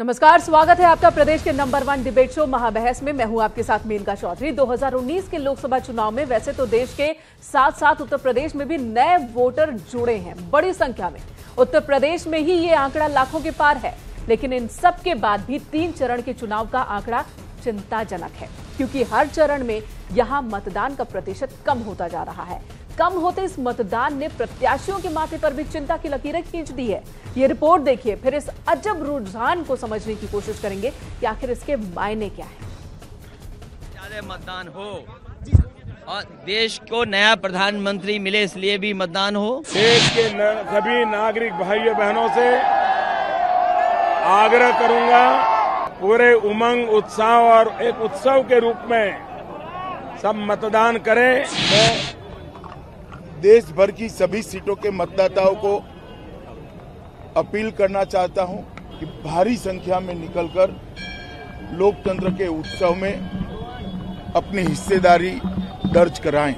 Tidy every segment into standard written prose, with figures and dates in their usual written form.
नमस्कार, स्वागत है आपका प्रदेश के नंबर 1 डिबेट शो महाबहस में। मैं हूं आपके साथ मेनका चौधरी। 2019 के लोकसभा चुनाव में वैसे तो देश के साथ साथ उत्तर प्रदेश में भी नए वोटर जुड़े हैं बड़ी संख्या में। उत्तर प्रदेश में ही ये आंकड़ा लाखों के पार है, लेकिन इन सब के बाद भी 3 चरण के चुनाव का आंकड़ा चिंताजनक है, क्योंकि हर चरण में यहां मतदान का प्रतिशत कम होता जा रहा है। कम होते इस मतदान ने प्रत्याशियों के माथे पर भी चिंता की लकीरें खींच दी है। ये रिपोर्ट देखिए, फिर इस अजब रुझान को समझने की कोशिश करेंगे कि आखिर इसके मायने क्या है। ज्यादा मतदान हो और देश को नया प्रधानमंत्री मिले, इसलिए भी मतदान हो। देश के सभी नागरिक भाइयों बहनों से आग्रह करूंगा, पूरे उमंग उत्साह और एक उत्सव के रूप में सब मतदान करें। मैं देश भर की सभी सीटों के मतदाताओं को अपील करना चाहता हूं कि भारी संख्या में निकलकर लोकतंत्र के उत्सव में अपनी हिस्सेदारी दर्ज कराएं।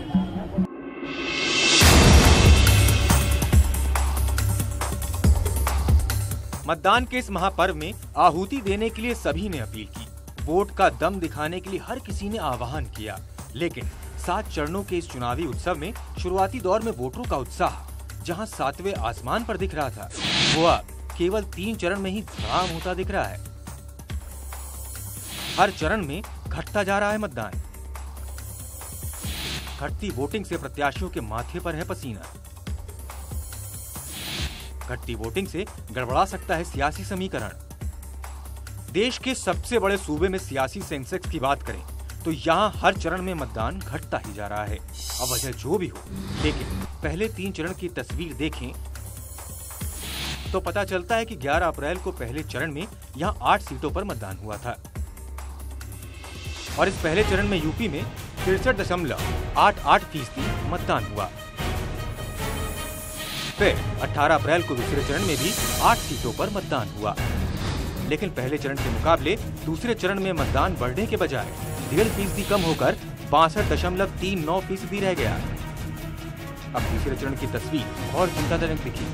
मतदान के इस महापर्व में आहुति देने के लिए सभी ने अपील की। वोट का दम दिखाने के लिए हर किसी ने आह्वान किया, लेकिन 7 चरणों के इस चुनावी उत्सव में शुरुआती दौर में वोटरों का उत्साह जहां 7वें आसमान पर दिख रहा था, वो अब केवल 3 चरण में ही धड़ाम होता दिख रहा है। हर चरण में घटता जा रहा है मतदान। घटती वोटिंग से प्रत्याशियों के माथे पर है पसीना। घटती वोटिंग से गड़बड़ा सकता है सियासी समीकरण। देश के सबसे बड़े सूबे में सियासी सेंसेक्स की बात करें तो यहाँ हर चरण में मतदान घटता ही जा रहा है। अब वजह जो भी हो, लेकिन पहले 3 चरण की तस्वीर देखें तो पता चलता है कि 11 अप्रैल को पहले चरण में यहाँ 8 सीटों पर मतदान हुआ था और इस पहले चरण में यूपी में 63.88% मतदान हुआ। फिर 18 अप्रैल को दूसरे चरण में भी 8 सीटों पर मतदान हुआ, लेकिन पहले चरण के मुकाबले दूसरे चरण में मतदान बढ़ने के बजाय 1.5% कम होकर 62.39% रह गया। अब तीसरे चरण की तस्वीर और चिंताजनक दिखी।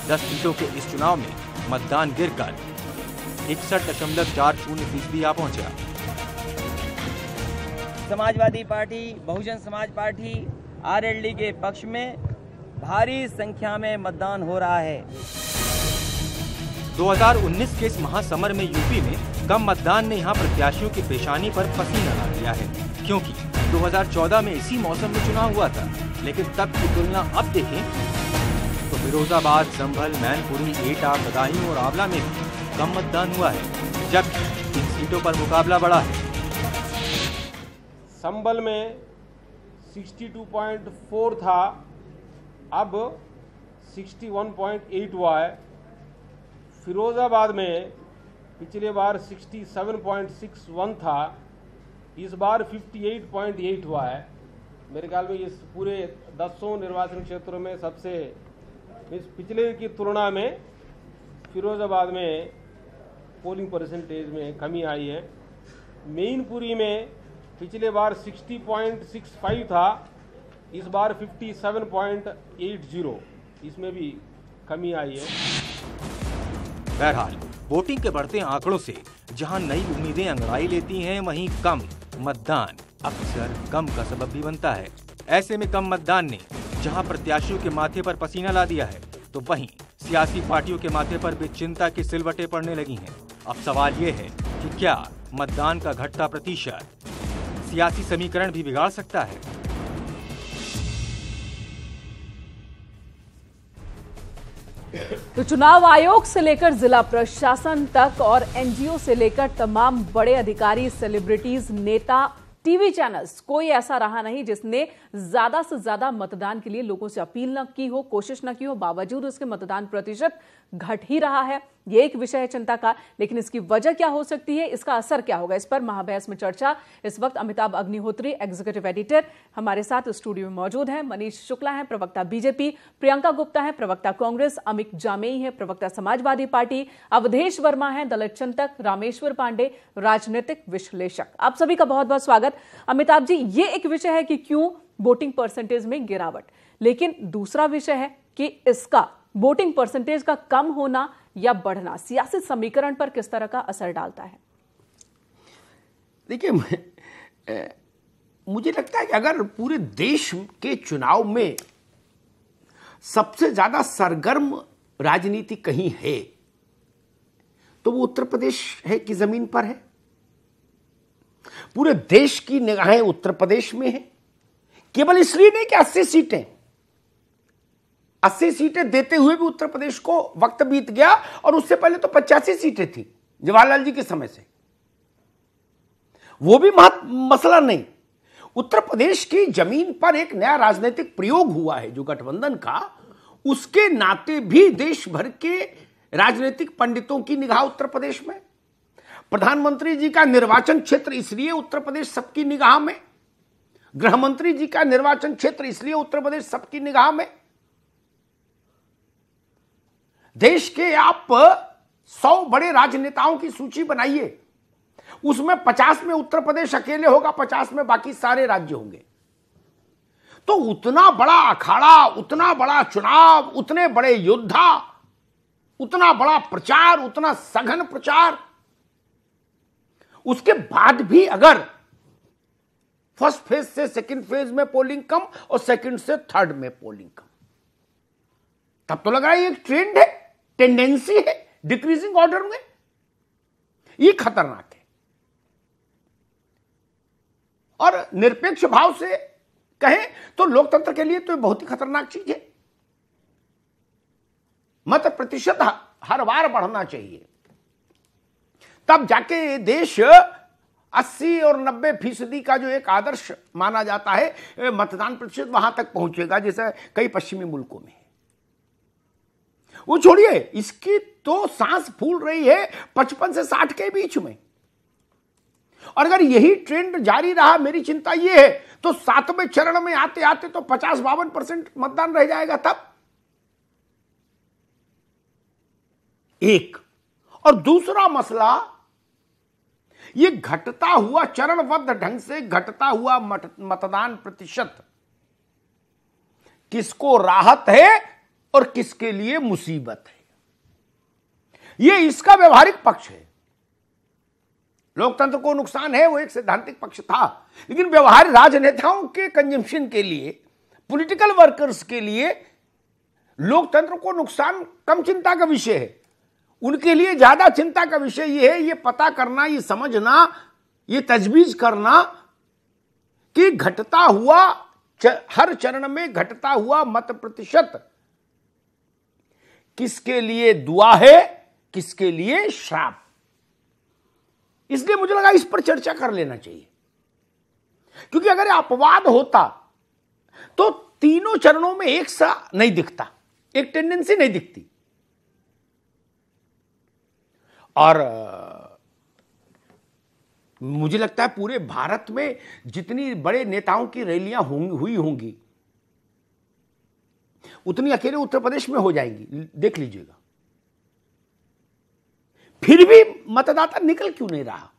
10 सीटों के इस चुनाव में मतदान गिरकर 61.40% आ पहुंचा। Samajwadi party, Bahujan Samaj party, RLD के पक्ष में भारी संख्या में मतदान हो रहा है। 2019 के इस महासमर में यूपी में कम मतदान ने यहाँ प्रत्याशियों की पेशानी पर पसीना ला दिया है, क्योंकि 2014 में इसी मौसम में चुनाव हुआ था, लेकिन तब की तुलना अब देखें तो फिरोजाबाद, संभल, मैनपुरी, एटा, बदायूं और आंवला में भी कम मतदान हुआ है, जबकि इन सीटों पर मुकाबला बढ़ा है। संभल में 62.4 था, अब 61.8 हुआ है। फिरोजाबाद में पिछले बार 67.61 था, इस बार 58.8 हुआ है। मेरे ख्याल में इस पूरे 10 निर्वाचन क्षेत्रों में सबसे इस पिछले की तुलना में फिरोजाबाद में पोलिंग परसेंटेज में कमी आई है। मैनपुरी में पिछले बार 60.65 था, इस बार 57.80, इसमें भी कमी आई है। बहरहाल वोटिंग के बढ़ते आंकड़ों से जहां नई उम्मीदें अंगड़ाई लेती हैं, वहीं कम मतदान अक्सर गम का सबब भी बनता है। ऐसे में कम मतदान ने जहां प्रत्याशियों के माथे पर पसीना ला दिया है, तो वहीं सियासी पार्टियों के माथे पर भी चिंता की सिलवटें पड़ने लगी हैं। अब सवाल ये है कि क्या मतदान का घटता प्रतिशत सियासी समीकरण भी बिगाड़ सकता है? तो चुनाव आयोग से लेकर जिला प्रशासन तक और एनजीओ से लेकर तमाम बड़े अधिकारी, सेलिब्रिटीज, नेता, टीवी चैनल्स, कोई ऐसा रहा नहीं जिसने ज्यादा से ज्यादा मतदान के लिए लोगों से अपील न की हो, कोशिश न की हो। बावजूद उसके मतदान प्रतिशत घट ही रहा है। ये एक विषय है चिंता का, लेकिन इसकी वजह क्या हो सकती है, इसका असर क्या होगा, इस पर महाबहस में चर्चा। इस वक्त अमिताभ अग्निहोत्री, एग्जीक्यूटिव एडिटर, हमारे साथ स्टूडियो में मौजूद हैं। मनीष शुक्ला हैं, प्रवक्ता बीजेपी, प्रियंका गुप्ता हैं, प्रवक्ता कांग्रेस, अमित जामेई हैं, प्रवक्ता समाजवादी पार्टी, अवधेश वर्मा हैं, दलित चिंतक, रामेश्वर पांडे, राजनीतिक विश्लेषक। आप सभी का बहुत बहुत स्वागत। अमिताभ जी, ये एक विषय है कि क्यों वोटिंग परसेंटेज में गिरावट, लेकिन दूसरा विषय है कि इसका वोटिंग परसेंटेज का कम होना या बढ़ना सियासी समीकरण पर किस तरह का असर डालता है? देखिए, मुझे लगता है कि अगर पूरे देश के चुनाव में सबसे ज्यादा सरगर्म राजनीति कहीं है तो वो उत्तर प्रदेश है की जमीन पर है। पूरे देश की निगाहें उत्तर प्रदेश में है, केवल इसलिए नहीं कि 80 सीटें देते हुए भी उत्तर प्रदेश को वक्त बीत गया, और उससे पहले तो 85 सीटें थी जवाहरलाल जी के समय से, वो भी मसला नहीं। उत्तर प्रदेश की जमीन पर एक नया राजनीतिक प्रयोग हुआ है जो गठबंधन का, उसके नाते भी देश भर के राजनीतिक पंडितों की निगाह उत्तर प्रदेश में। प्रधानमंत्री जी का निर्वाचन क्षेत्र इसलिए उत्तर प्रदेश सबकी निगाह में, गृह मंत्री जी का निर्वाचन क्षेत्र इसलिए उत्तर प्रदेश सबकी निगाह में। देश के आप 100 बड़े राजनेताओं की सूची बनाइए, उसमें 50 में उत्तर प्रदेश अकेले होगा, 50 में बाकी सारे राज्य होंगे। तो उतना बड़ा अखाड़ा, उतना बड़ा चुनाव, उतने बड़े योद्धा, उतना बड़ा प्रचार, उतना सघन प्रचार, उसके बाद भी अगर फर्स्ट फेज से सेकंड फेज में पोलिंग कम और सेकंड से थर्ड में पोलिंग कम, तब तो लग रहा है ये एक ट्रेंड है, टेंडेंसी है डिक्रीजिंग ऑर्डर में। ये खतरनाक है और निरपेक्ष भाव से कहें तो लोकतंत्र के लिए तो बहुत ही खतरनाक चीज है। मत प्रतिशत हर बार बढ़ना चाहिए, तब जाके देश 80 और 90% का जो एक आदर्श माना जाता है मतदान प्रतिशत वहां तक पहुंचेगा जैसे कई पश्चिमी मुल्कों में। वो छोड़िए, इसकी तो सांस फूल रही है 55 से 60 के बीच में, और अगर यही ट्रेंड जारी रहा, मेरी चिंता यह है तो 7वें चरण में आते आते तो 50-52% मतदान रह जाएगा तब। एक और दूसरा मसला, ये घटता हुआ चरणबद्ध ढंग से घटता हुआ मतदान प्रतिशत किसको राहत है और किसके लिए मुसीबत है, ये इसका व्यवहारिक पक्ष है। लोकतंत्र को नुकसान है वो एक सैद्धांतिक पक्ष था, लेकिन व्यवहार राजनेताओं के कंजम्पशन के लिए, पॉलिटिकल वर्कर्स के लिए लोकतंत्र को नुकसान कम चिंता का विषय है। उनके लिए ज्यादा चिंता का विषय यह है, ये पता करना, ये समझना, ये तजवीज करना कि घटता हुआ हर चरण में घटता हुआ मत प्रतिशत किसके लिए दुआ है, किसके लिए श्राप। इसलिए मुझे लगा इस पर चर्चा कर लेना चाहिए, क्योंकि अगर अपवाद होता तो तीनों चरणों में एक सा नहीं दिखता, एक टेंडेंसी नहीं दिखती। और मुझे लगता है पूरे भारत में जितनी बड़े नेताओं की रैलियां हुई होंगी उतनी अकेले उत्तर प्रदेश में हो जाएंगी, देख लीजिएगा। फिर भी मतदाता निकल क्यों नहीं रहा?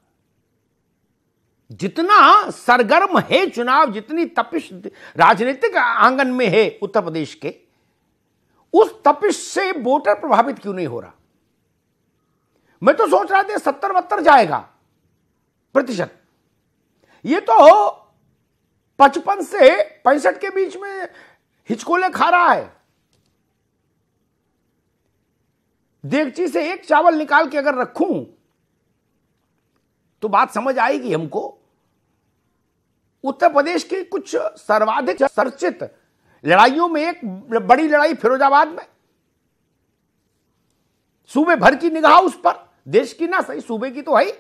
जितना सरगर्म है चुनाव, जितनी तपिश राजनीतिक आंगन में है उत्तर प्रदेश के, उस तपिश से वोटर प्रभावित क्यों नहीं हो रहा? मैं तो सोच रहा था 70-72 जाएगा प्रतिशत, ये तो 55 से 65 के बीच में हिचकोले खा रहा है। देगची से एक चावल निकाल के अगर रखूं तो बात समझ आएगी हमको। उत्तर प्रदेश की कुछ सर्वाधिक चर्चित लड़ाइयों में एक बड़ी लड़ाई फिरोजाबाद में, सूबे भर की निगाह उस पर, देश की ना सही सूबे की तो है,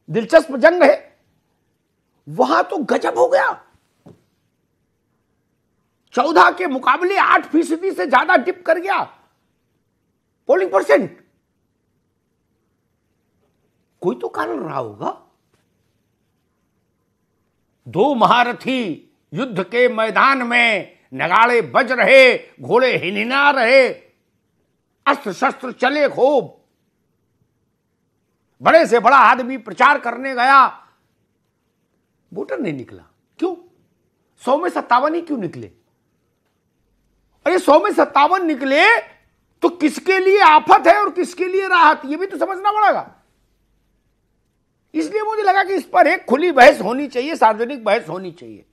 दिलचस्प जंग है। वहां तो गजब हो गया, 14 के मुकाबले 8% से ज्यादा डिप कर गया पोलिंग परसेंट। कोई तो कारण रहा होगा। 2 महारथी युद्ध के मैदान में, नगाड़े बज रहे, घोड़े हिनहिना रहे, अस्त्र शस्त्र चले खूब, बड़े से बड़ा आदमी प्रचार करने गया, वोटर नहीं निकला। क्यों? 100 में 57 ही क्यों निकले? और अरे 100 में 57 निकले तो किसके लिए आफत है और किसके लिए राहत, यह भी तो समझना पड़ेगा। इसलिए मुझे लगा कि इस पर एक खुली बहस होनी चाहिए, सार्वजनिक बहस होनी चाहिए।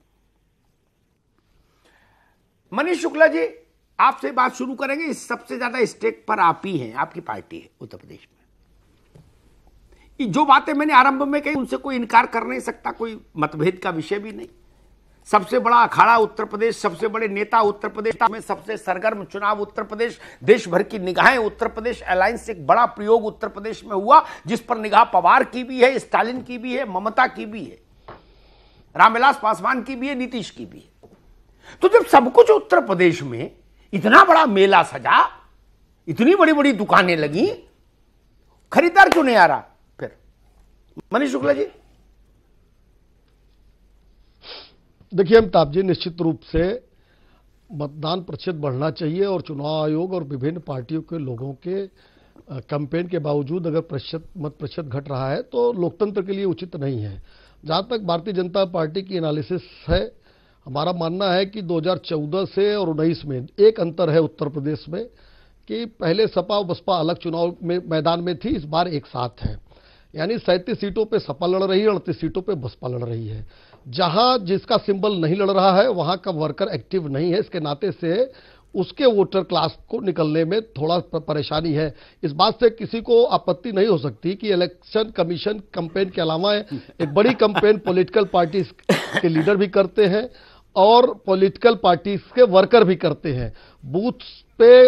मनीष शुक्ला जी, आपसे बात शुरू करेंगे। इस सबसे ज्यादा स्टेक पर आप ही हैं, आपकी पार्टी है उत्तर प्रदेश में। जो बातें मैंने आरंभ में कही उनसे कोई इनकार कर नहीं सकता, कोई मतभेद का विषय भी नहीं। सबसे बड़ा अखाड़ा उत्तर प्रदेश, सबसे बड़े नेता उत्तर प्रदेश में, सबसे सरगर्म चुनाव उत्तर प्रदेश, देश भर की निगाहें उत्तर प्रदेश। अलायंस एक बड़ा प्रयोग उत्तर प्रदेश में हुआ जिस पर निगाह पवार की भी है, स्टालिन की भी है, ममता की भी है, रामविलास पासवान की भी है, नीतीश की भी है। तो जब सब कुछ उत्तर प्रदेश में इतना बड़ा मेला सजा, इतनी बड़ी बड़ी दुकानें लगी, खरीदार क्यों नहीं आ रहा फिर? मनीष शुक्ला जी। देखिए अमिताभ जी, निश्चित रूप से मतदान प्रतिशत बढ़ना चाहिए और चुनाव आयोग और विभिन्न पार्टियों के लोगों के कैंपेन के बावजूद अगर मत प्रतिशत घट रहा है तो लोकतंत्र के लिए उचित नहीं है। जहां तक भारतीय जनता पार्टी की एनालिसिस है, हमारा मानना है कि 2014 से और 19 में एक अंतर है उत्तर प्रदेश में कि पहले सपा और बसपा अलग चुनाव में मैदान में थी, इस बार एक साथ है। यानी 37 सीटों पे सपा लड़ रही है, 38 सीटों पे बसपा लड़ रही है। जहां जिसका सिंबल नहीं लड़ रहा है वहां का वर्कर एक्टिव नहीं है, इसके नाते से उसके वोटर क्लास को निकलने में थोड़ा परेशानी है। इस बात से किसी को आपत्ति नहीं हो सकती कि इलेक्शन कमीशन कैंपेन के अलावा एक बड़ी कैंपेन पॉलिटिकल पार्टीज के लीडर भी करते हैं और पॉलिटिकल पार्टीज के वर्कर भी करते हैं। बूथ पे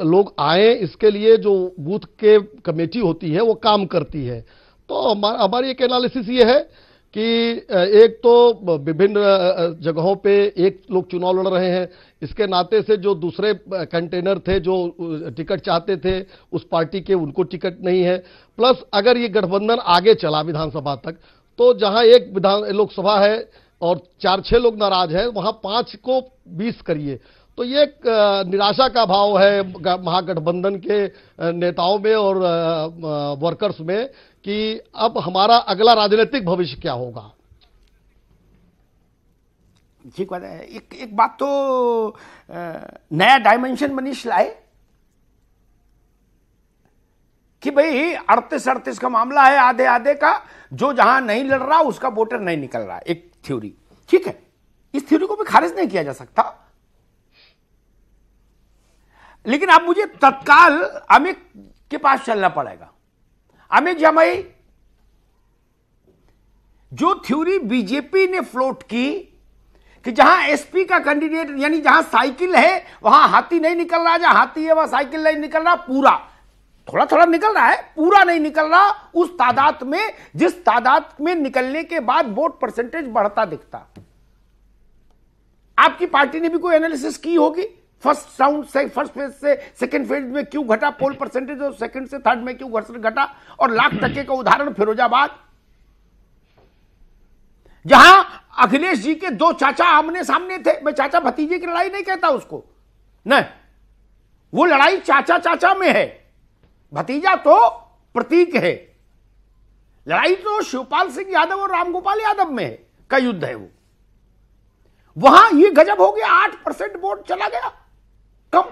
लोग आए, इसके लिए जो बूथ के कमेटी होती है वो काम करती है। तो हमारी एक एनालिसिस ये है कि एक तो विभिन्न जगहों पे एक लोग चुनाव लड़ रहे हैं, इसके नाते से जो दूसरे कंटेनर थे जो टिकट चाहते थे उस पार्टी के, उनको टिकट नहीं है। प्लस अगर ये गठबंधन आगे चला विधानसभा तक तो जहां एक लोकसभा है और 4-6 लोग नाराज हैं, वहां 5 को 20 करिए, तो ये एक निराशा का भाव है महागठबंधन के नेताओं में और वर्कर्स में कि अब हमारा अगला राजनीतिक भविष्य क्या होगा। ठीक बात है। एक बात तो नया डायमेंशन मनीष लाए कि भाई 38-38 का मामला है, आधे आधे का, जो जहां नहीं लड़ रहा उसका वोटर नहीं निकल रहा। एक थ्योरी, ठीक है, इस थ्योरी को भी खारिज नहीं किया जा सकता। लेकिन अब मुझे तत्काल अमित के पास चलना पड़ेगा। अमित जमाई, जो थ्योरी बीजेपी ने फ्लोट की कि जहां एसपी का कैंडिडेट, यानी जहां साइकिल है वहां हाथी नहीं निकल रहा, जहां हाथी है वहां साइकिल नहीं निकल रहा, पूरा थोड़ा थोड़ा निकल रहा है, पूरा नहीं निकल रहा, उस तादाद में जिस तादाद में निकलने के बाद वोट परसेंटेज बढ़ता दिखता। आपकी पार्टी ने भी कोई एनालिसिस की होगी, फर्स्ट राउंड से, फर्स्ट फेज से सेकंड फेज में क्यों घटा पोल परसेंटेज और सेकंड से थर्ड में क्यों घटा। और लाख टके का उदाहरण फिरोजाबाद, जहां अखिलेश जी के 2 चाचा आमने सामने थे। मैं चाचा भतीजे की लड़ाई नहीं कहता उसको, नहीं, वो लड़ाई चाचा चाचा में है, भतीजा तो प्रतीक है। लड़ाई तो शिवपाल सिंह यादव और रामगोपाल यादव में है, का युद्ध है वो। वहां ये गजब हो गया, 8% वोट चला गया कम।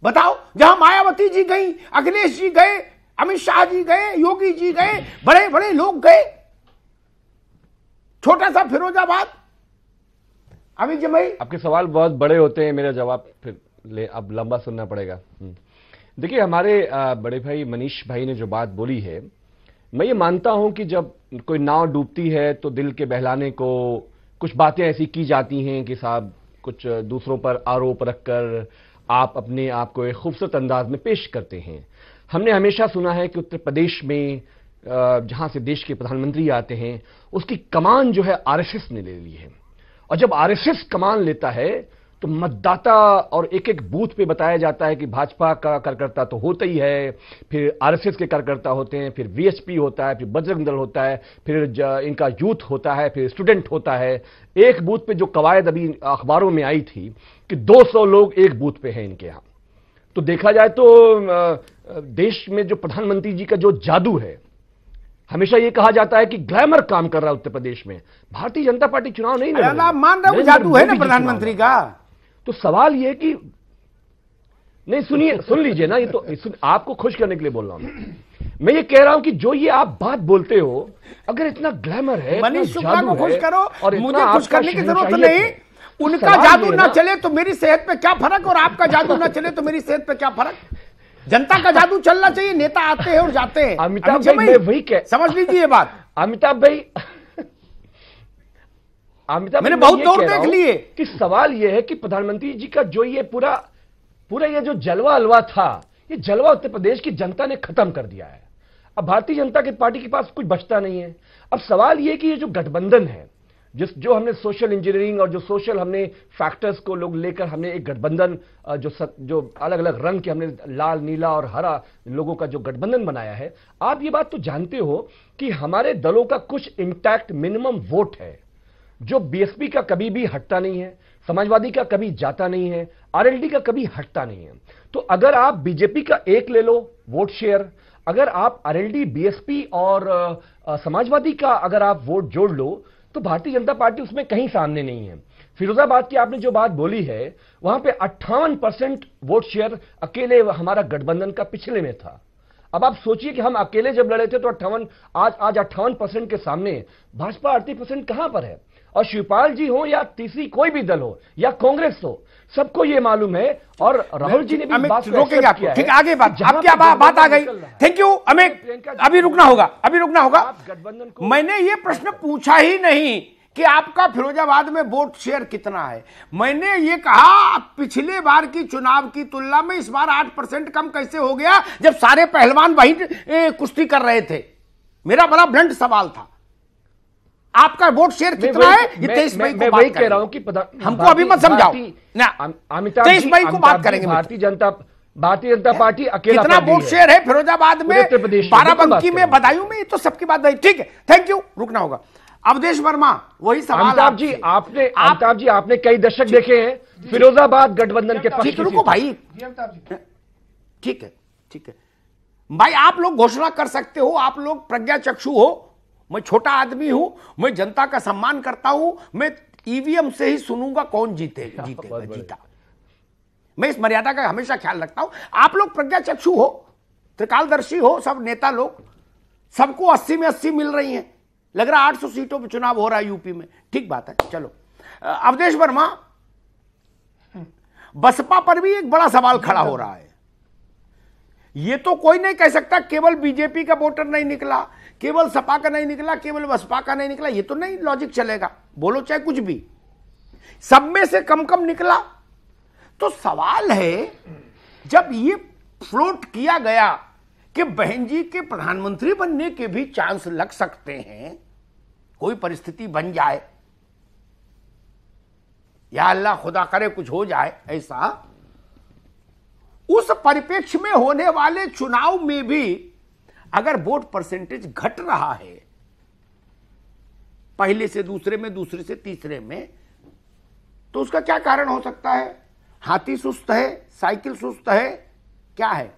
बताओ, जहां मायावती जी गई, अखिलेश जी गए, अमित शाह जी गए, योगी जी गए, बड़े बड़े लोग गए, छोटा सा फिरोजाबाद। अमित जी भाई, आपके सवाल बहुत बड़े होते हैं, मेरा जवाब फिर अब लंबा सुनना पड़ेगा। देखिए, हमारे बड़े भाई मनीष भाई ने जो बात बोली है, मैं ये मानता हूं कि जब कोई नाव डूबती है तो दिल के बहलाने को कुछ बातें ऐसी की जाती हैं कि साहब कुछ दूसरों पर आरोप रखकर आप अपने आप को एक खूबसूरत अंदाज में पेश करते हैं। हमने हमेशा सुना है कि उत्तर प्रदेश में जहां से देश के प्रधानमंत्री आते हैं उसकी कमान जो है आरएसएस ने ले ली है, और जब आरएसएस कमान लेता है तो मतदाता और एक एक बूथ पे बताया जाता है कि भाजपा का कार्यकर्ता तो होता ही है, फिर आरएसएस के कार्यकर्ता होते हैं, फिर वीएचपी होता है, फिर बजरंग दल होता है, फिर इनका यूथ होता है, फिर स्टूडेंट होता है। एक बूथ पे जो कवायद अभी अखबारों में आई थी कि 200 लोग एक बूथ पे हैं इनके यहां। तो देखा जाए तो देश में जो प्रधानमंत्री जी का जो जादू है, हमेशा ये कहा जाता है कि ग्लैमर काम कर रहा है उत्तर प्रदेश में। भारतीय जनता पार्टी चुनाव नहीं लड़ रही, आप मान रहे हो जादू है ना प्रधानमंत्री का। तो सवाल यह है कि नहीं, सुनिए, सुन लीजिए ना, ये तो आपको खुश करने के लिए बोल रहा हूं मैं ये कह रहा हूं कि जो ये आप बात बोलते हो, अगर इतना ग्लैमर है, मनीष शुक्ला को खुश करो और मुझे खुश करने की जरूरत नहीं। उनका जादू ना चले तो मेरी सेहत पे क्या फर्क, और आपका जादू ना चले तो मेरी सेहत पे क्या फर्क। जनता का जादू चलना चाहिए। नेता आते हैं और जाते हैं। अमिताभ भाई, मैं वही कह, समझ लीजिए ये बात। अमिताभ भाई, मैंने बहुत दौर देख लिए कि सवाल यह है कि प्रधानमंत्री जी का जो ये पूरा ये जो जलवा अलवा था, ये जलवा उत्तर प्रदेश की जनता ने खत्म कर दिया है। अब भारतीय जनता पार्टी के पास कुछ बचता नहीं है। अब सवाल यह कि ये जो गठबंधन है, जो हमने सोशल इंजीनियरिंग और जो सोशल हमने फैक्टर्स को लोग लेकर हमने एक गठबंधन जो अलग अलग रंग के हमने लाल, नीला और हरा लोगों का जो गठबंधन बनाया है, आप ये बात तो जानते हो कि हमारे दलों का कुछ इंटैक्ट मिनिमम वोट है जो बीएसपी का कभी भी हटता नहीं है, समाजवादी का कभी जाता नहीं है, आरएलडी का कभी हटता नहीं है। तो अगर आप बीजेपी का एक ले लो वोट शेयर, अगर आप आरएलडी, बीएसपी और समाजवादी का अगर आप वोट जोड़ लो, तो भारतीय जनता पार्टी उसमें कहीं सामने नहीं है। फिरोजाबाद की आपने जो बात बोली है, वहां पे 58% वोट शेयर अकेले हमारा गठबंधन का पिछले में था। अब आप सोचिए कि हम अकेले जब लड़े थे तो 58% के सामने भाजपा 38% कहां पर है। और शिवपाल जी हो या तीसरी कोई भी दल हो या कांग्रेस हो, सबको यह मालूम है। और राहुल जी ने भी बात रोकेंगे आपको, ठीक, आगे बात, अब क्या बात आ गई। थैंक यू अमित, अभी रुकना होगा। मैंने ये प्रश्न पूछा ही नहीं कि आपका फिरोजाबाद में वोट शेयर कितना है। मैंने ये कहा पिछले बार की चुनाव की तुलना में इस बार 8% कम कैसे हो गया, जब सारे पहलवान वही कुश्ती कर रहे थे। मेरा बड़ा ब्लंट सवाल था। आपका वोट शेयर कितना है, ये 23 मई को बात कह रहा हूं कि हमको अभी मत समझाओ ना। 23 मई को बात करेंगे। भारतीय जनता पार्टी अकेला कितना वोट शेयर है फिरोजाबाद में, बाराबंकी में, बदायूं में, ये तो सबकी बात नहीं। ठीक है, थैंक यू, रुकना होगा। अवधेश वर्मा, वही सवाल। अमिताभ जी आपने कई दशक देखे हैं फिरोजाबाद गठबंधन के पक्ष। रुको भाई, ठीक है भाई, आप लोग घोषणा कर सकते हो, आप लोग प्रज्ञा चक्षु हो। मैं छोटा आदमी हूं, मैं जनता का सम्मान करता हूं, मैं ईवीएम से ही सुनूंगा कौन जीतेगा। मैं इस मर्यादा का हमेशा ख्याल रखता हूं। आप लोग प्रज्ञा चक्षु हो, त्रिकालदर्शी हो, सब नेता लोग, सबको 80 में 80 मिल रही हैं। लग रहा 800 सीटों पर चुनाव हो रहा है यूपी में, ठीक बात है। चलो अवधेश वर्मा, बसपा पर भी एक बड़ा सवाल खड़ा हो रहा है। ये तो कोई नहीं कह सकता केवल बीजेपी का वोटर नहीं निकला, केवल सपा का नहीं निकला, केवल बसपा का नहीं निकला, ये तो नहीं लॉजिक चलेगा। बोलो चाहे कुछ भी, सब में से कम कम निकला। तो सवाल है, जब ये फ्लोट किया गया कि बहन जी के प्रधानमंत्री बनने के भी चांस लग सकते हैं, कोई परिस्थिति बन जाए, या अल्लाह खुदा करे कुछ हो जाए ऐसा, उस परिप्रेक्ष्य में होने वाले चुनाव में भी अगर वोट परसेंटेज घट रहा है, पहले से दूसरे में, दूसरे से तीसरे में, तो उसका क्या कारण हो सकता है? हाथी सुस्त है, साइकिल सुस्त है, क्या है?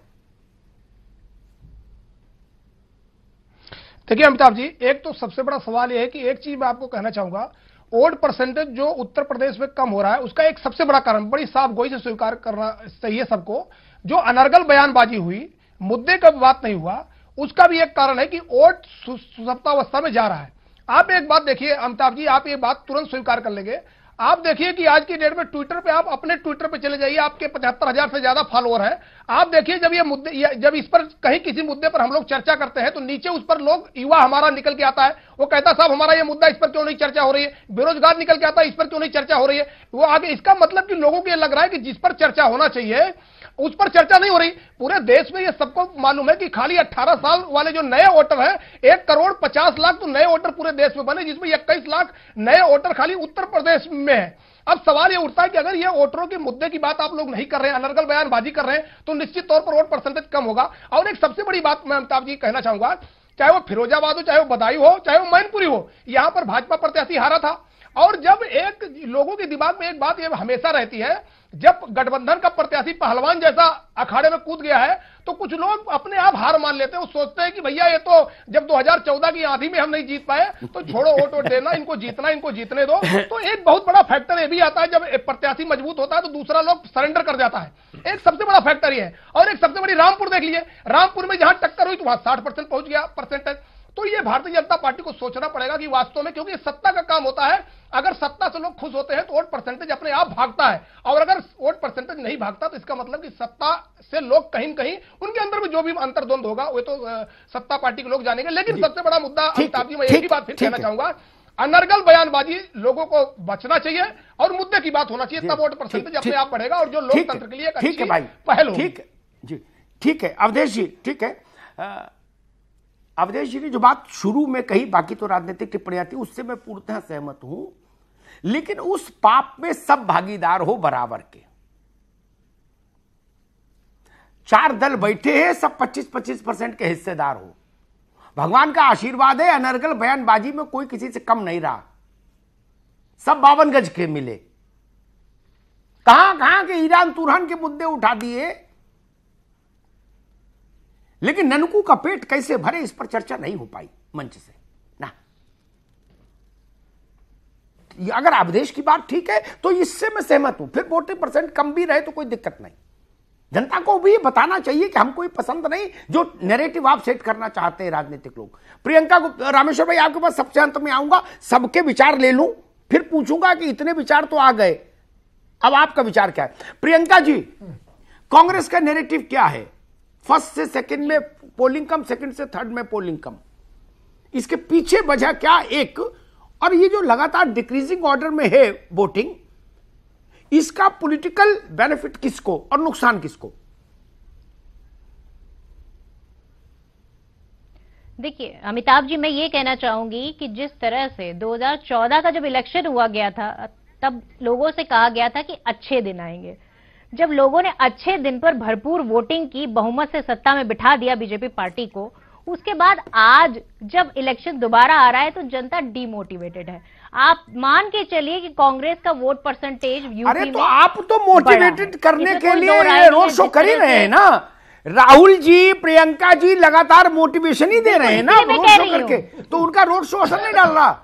देखिए अमिताभ जी, एक तो सबसे बड़ा सवाल यह है कि एक चीज मैं आपको कहना चाहूंगा, वोट परसेंटेज जो उत्तर प्रदेश में कम हो रहा है, उसका एक सबसे बड़ा कारण, बड़ी साफ गोई से स्वीकार करना चाहिए सबको, जो अनर्गल बयानबाजी हुई, मुद्दे का बात नहीं हुआ, उसका भी एक कारण है कि वोट सुसप्तावस्था में जा रहा है। आप एक बात देखिए अमिताभ जी, आप ये बात तुरंत स्वीकार कर लेंगे। आप देखिए कि आज की डेट में ट्विटर पे, आप अपने ट्विटर पे चले जाइए, आपके 75,000 से ज्यादा फॉलोअर हैं। आप देखिए जब ये मुद्दे, जब इस पर कहीं किसी मुद्दे पर हम लोग चर्चा करते हैं तो नीचे उस पर लोग, युवा हमारा निकल के आता है, वो कहता है साहब हमारा ये मुद्दा, इस पर क्यों नहीं चर्चा हो रही है। बेरोजगार निकल के आता है, इस पर क्यों नहीं चर्चा हो रही है। वो आगे, इसका मतलब कि लोगों को ये लग रहा है कि जिस पर चर्चा होना चाहिए उस पर चर्चा नहीं हो रही। पूरे देश में ये सबको मालूम है कि खाली 18 साल वाले जो नए वोटर हैं, 1,50,00,000 तो नए वोटर पूरे देश में बने, जिसमें 21 लाख नए वोटर खाली उत्तर प्रदेश में है। अब सवाल ये उठता है कि अगर ये वोटरों के मुद्दे की बात आप लोग नहीं कर रहे हैं, अनर्गल बयानबाजी कर रहे हैं, तो निश्चित तौर पर वोट परसेंटेज कम होगा। और एक सबसे बड़ी बात मैं अमिताभ जी कहना चाहूंगा, चाहे वो फिरोजाबाद हो, चाहे वो बदायूं हो, चाहे वो मैनपुरी हो, यहां पर भाजपा प्रत्याशी हारा था। और जब एक लोगों के दिमाग में एक बात ये हमेशा रहती है, जब गठबंधन का प्रत्याशी पहलवान जैसा अखाड़े में कूद गया है तो कुछ लोग अपने आप हार मान लेते हैं। वो सोचते हैं कि भैया ये तो जब 2014 की आंधी में हम नहीं जीत पाए तो छोड़ो, वोट देना, इनको जीतना, इनको जीतने दो। तो एक बहुत बड़ा फैक्टर ये भी आता है, जब प्रत्याशी मजबूत होता है तो दूसरा लोग सरेंडर कर जाता है। एक सबसे बड़ा फैक्टर ये है। और एक सबसे बड़ी रामपुर देख लीजिए, रामपुर में जहां टक्कर हुई तो वहां 60% पहुंच गया परसेंटेज। तो ये भारतीय जनता पार्टी को सोचना पड़ेगा कि वास्तव में, क्योंकि सत्ता का काम होता है, अगर सत्ता से लोग खुश होते हैं तो वोट परसेंटेज अपने आप भागता है, और अगर वोट परसेंटेज नहीं भागता तो इसका मतलब कि सत्ता से लोग कहीं न कहीं उनके अंदर में जो भी अंतर्द्वंद होगा वो तो सत्ता पार्टी के लोग जानेंगे। लेकिन सबसे बड़ा मुद्दा अमिताभ जी, मैं एक ही बात फिर कहना चाहूंगा, अनर्गल बयानबाजी लोगों को बचना चाहिए और मुद्दे की बात होना चाहिए, तब वोट परसेंटेज अपने आप बढ़ेगा और जो लोकतंत्र के लिए एक अच्छी पहल होगी। ठीक है जी, ठीक है अवधेश जी, ठीक है। अवधेश जी ने जो बात शुरू में कही, बाकी तो राजनीतिक टिप्पणियां थी, उससे मैं पूर्णतः सहमत हूं। लेकिन उस पाप में सब भागीदार हो बराबर के। 4 दल बैठे हैं, सब 25-25% के हिस्सेदार हो। भगवान का आशीर्वाद है, अनर्गल बयानबाजी में कोई किसी से कम नहीं रहा, सब 52 गज के मिले। कहां के ईरान तुरहान के मुद्दे उठा दिए, लेकिन ननकू का पेट कैसे भरे इस पर चर्चा नहीं हो पाई मंच से ना। अगर अवधेश की बात ठीक है तो इससे मैं सहमत हूं, फिर 40% कम भी रहे तो कोई दिक्कत नहीं। जनता को भी बताना चाहिए कि हमको पसंद नहीं जो नैरेटिव आप सेट करना चाहते हैं राजनीतिक लोग। प्रियंका को, रामेश्वर भाई आपके पास सबसे अंत में आऊंगा, सबके विचार ले लूं, फिर पूछूंगा कि इतने विचार तो आ गए, अब आपका विचार क्या है। प्रियंका जी, कांग्रेस का नैरेटिव क्या है? फर्स्ट से सेकंड में पोलिंग कम, सेकंड से थर्ड में पोलिंग कम, इसके पीछे वजह क्या? एक, और ये जो लगातार डिक्रीजिंग ऑर्डर में है वोटिंग, इसका पॉलिटिकल बेनिफिट किसको और नुकसान किसको? देखिए अमिताभ जी, मैं ये कहना चाहूंगी कि जिस तरह से 2014 का जब इलेक्शन हुआ गया था, तब लोगों से कहा गया था कि अच्छे दिन आएंगे। जब लोगों ने अच्छे दिन पर भरपूर वोटिंग की, बहुमत से सत्ता में बिठा दिया बीजेपी पार्टी को, उसके बाद आज जब इलेक्शन दोबारा आ रहा है तो जनता डीमोटिवेटेड है। आप मान के चलिए कि कांग्रेस का वोट परसेंटेज यूपी अरे तो में आप तो मोटिवेटेड करने के लिए रोड शो कर ही रहे हैं ना। राहुल जी, प्रियंका जी लगातार मोटिवेशन ही दे रहे हैं ना रोड शो करके, तो उनका रोड शो असर नहीं डाल रहा।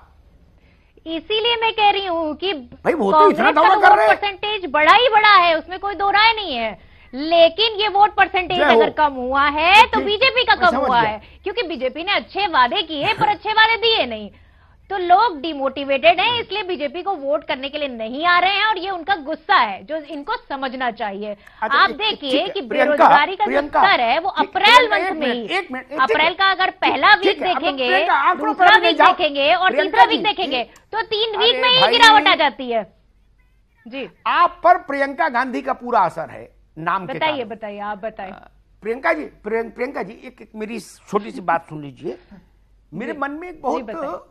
इसीलिए मैं कह रही हूँ कि भाई वो तो इतना दावा कर रहे हैं, परसेंटेज बड़ा ही बड़ा है, उसमें कोई दो राय नहीं है। लेकिन ये वोट परसेंटेज अगर कम हुआ है तो बीजेपी का कम हुआ है, क्योंकि बीजेपी ने अच्छे वादे किए पर अच्छे वादे दिए नहीं, तो लोग डिमोटिवेटेड हैं, इसलिए बीजेपी को वोट करने के लिए नहीं आ रहे हैं। और ये उनका गुस्सा है जो इनको समझना चाहिए। आप देखिए कि बेरोजगारी का जो स्तर है वो अप्रैल मंथ में ही, अप्रैल का अगर पहला वीक देखेंगे, दूसरा वीक देखेंगे और तीसरा वीक देखेंगे तो 3 वीक में ही गिरावट आ जाती है। जी, आप पर प्रियंका गांधी का पूरा असर है नाम के। बताइए बताइए, आप बताइए। प्रियंका जी, प्रियंका जी, एक मेरी छोटी सी बात सुन लीजिए। मेरे मन में एक बहुत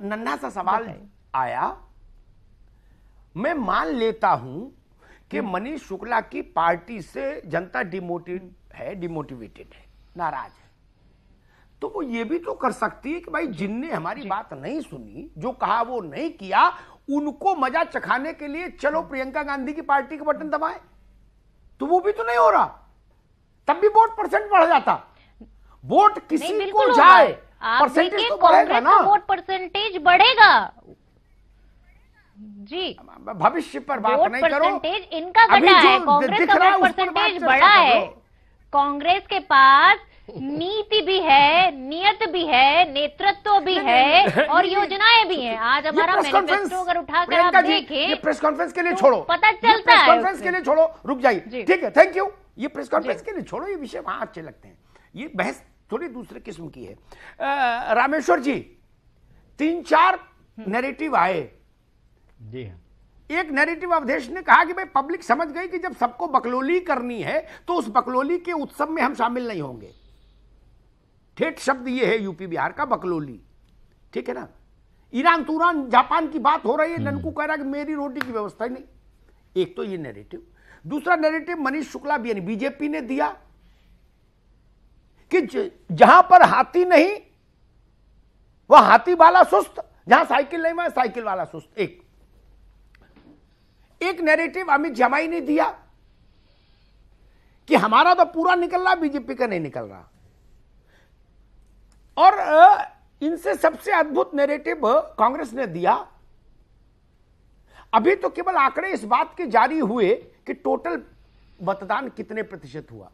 नन्हा सा सवाल आया। मैं मान लेता हूं कि मनीष शुक्ला की पार्टी से जनता डिमोटिवेटेड है, नाराज है, तो वो ये भी तो कर सकती है कि भाई जिनने हमारी बात नहीं सुनी, जो कहा वो नहीं किया, उनको मजा चखाने के लिए चलो प्रियंका गांधी की पार्टी का बटन दबाए। तो वो भी तो नहीं हो रहा, तब भी वोट परसेंट बढ़ जाता। वोट किसी को जाए, परसेंटेज तो बढ़ेगा ना, वोट परसेंटेज बढ़ेगा। जी, भविष्य पर बात नहीं करो, परसेंटेज इनका घटा है, कांग्रेस का वोट परसेंटेज बढ़ा है। कांग्रेस के पास नीति भी है, नियत भी है, नेतृत्व भी है और योजनाएं भी हैं। आज हमारा मैनिफेस्टो अगर उठाकर आप देखें, ये प्रेस कॉन्फ्रेंस के लिए छोड़ो, पता चलता है। प्रेस कॉन्फ्रेंस के लिए छोड़ो, रुक जाइए, ठीक है, थैंक यू। ये प्रेस कॉन्फ्रेंस के लिए छोड़ो, ये विषय वहां अच्छे लगते हैं, ये बहस थोड़ी दूसरे किस्म की है। रामेश्वर जी, 3-4 नैरेटिव आए। जी हाँ। एक नैरेटिव अवधेश ने कहा कि भाई पब्लिक समझ गई कि जब सबको बकलोली करनी है तो उस बकलोली के उत्सव में हम शामिल नहीं होंगे। ठेठ शब्द ये है यूपी बिहार का, बकलोली, ठीक है ना। ईरान तुरान जापान की बात हो रही है, ननकू कह रहा है कि मेरी रोटी की व्यवस्था ही नहीं। एक तो ये नैरेटिव। दूसरा नैरेटिव मनीष शुक्ला भी बीजेपी ने दिया कि जहां पर हाथी नहीं वह हाथी वाला सुस्त, जहां साइकिल नहीं वहां साइकिल वाला सुस्त। एक नैरेटिव अमित जमाई ने दिया कि हमारा तो पूरा निकल रहा, बीजेपी का नहीं निकल रहा। और इनसे सबसे अद्भुत नैरेटिव कांग्रेस ने दिया। अभी तो केवल आंकड़े इस बात के जारी हुए कि टोटल मतदान कितने प्रतिशत हुआ।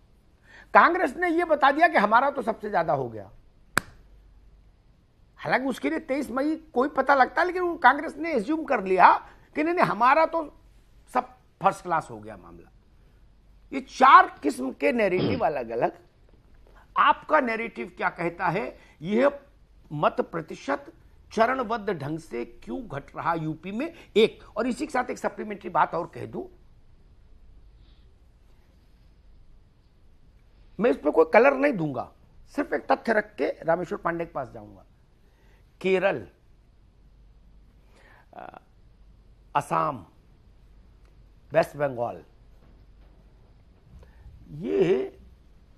कांग्रेस ने यह बता दिया कि हमारा तो सबसे ज्यादा हो गया। हालांकि उसके लिए 23 मई कोई पता लगता, लेकिन कांग्रेस ने एज्यूम कर लिया कि नहीं हमारा तो सब फर्स्ट क्लास हो गया मामला। ये 4 किस्म के नैरेटिव अलग अलग। आपका नैरेटिव क्या कहता है? यह मत प्रतिशत चरणबद्ध ढंग से क्यों घट रहा यूपी में? एक, और इसी के साथ एक सप्लीमेंट्री बात और कह दूं, मैं इस पर कोई कलर नहीं दूंगा, सिर्फ एक तथ्य रख के रामेश्वर पांडे के पास जाऊंगा। केरल, असम, वेस्ट बंगाल, ये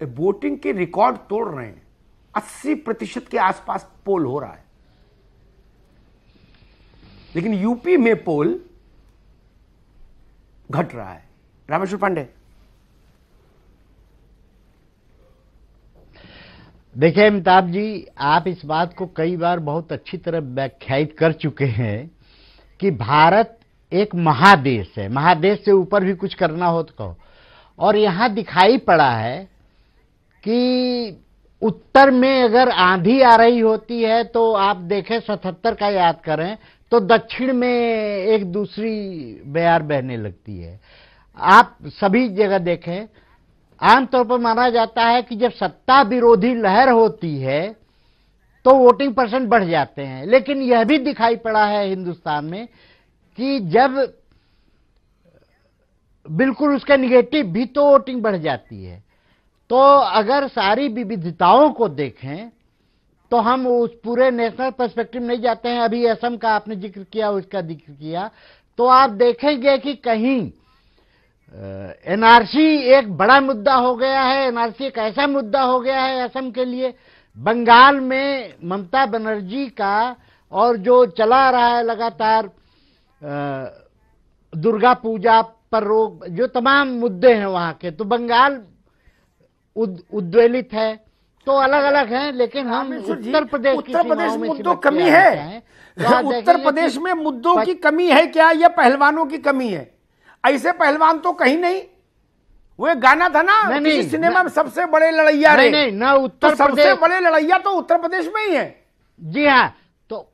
वोटिंग के रिकॉर्ड तोड़ रहे हैं। 80% के आसपास पोल हो रहा है, लेकिन यूपी में पोल घट रहा है। रामेश्वर पांडे, देखिए अमिताभ जी, आप इस बात को कई बार बहुत अच्छी तरह व्याख्यायित कर चुके हैं कि भारत एक महादेश है, महादेश से ऊपर भी कुछ करना हो तो कहो। और यहां दिखाई पड़ा है कि उत्तर में अगर आंधी आ रही होती है तो आप देखें 77 का याद करें तो दक्षिण में एक दूसरी बयार बहने लगती है। आप सभी जगह देखें, आमतौर पर माना जाता है कि जब सत्ता विरोधी लहर होती है तो वोटिंग परसेंट बढ़ जाते हैं, लेकिन यह भी दिखाई पड़ा है हिंदुस्तान में कि जब बिल्कुल उसका निगेटिव भी तो वोटिंग बढ़ जाती है। तो अगर सारी विविधताओं को देखें तो हम उस पूरे नेशनल पर्सपेक्टिव नहीं जाते हैं। अभी असम का आपने जिक्र किया, उसका जिक्र किया, तो आप देखेंगे कि कहीं एनआरसी एक बड़ा मुद्दा हो गया है। एनआरसी एक ऐसा मुद्दा हो गया है असम के लिए। बंगाल में ममता बनर्जी का और जो चला रहा है लगातार दुर्गा पूजा पर रोक, जो तमाम मुद्दे हैं वहां के, तो बंगाल उद्वेलित है। तो अलग अलग हैं, लेकिन हम उत्तर प्रदेश में मुद्दों कमी है। उत्तर प्रदेश में मुद्दों की कमी है क्या, या पहलवानों की कमी है? ऐसे पहलवान तो कहीं नहीं। वो एक गाना था ना, किसी सिनेमा में सबसे बड़े लड़ैया रे, नहीं ना उत्तर तो सबसे बड़े लड़ैया तो उत्तर प्रदेश में ही है। जी हाँ, तो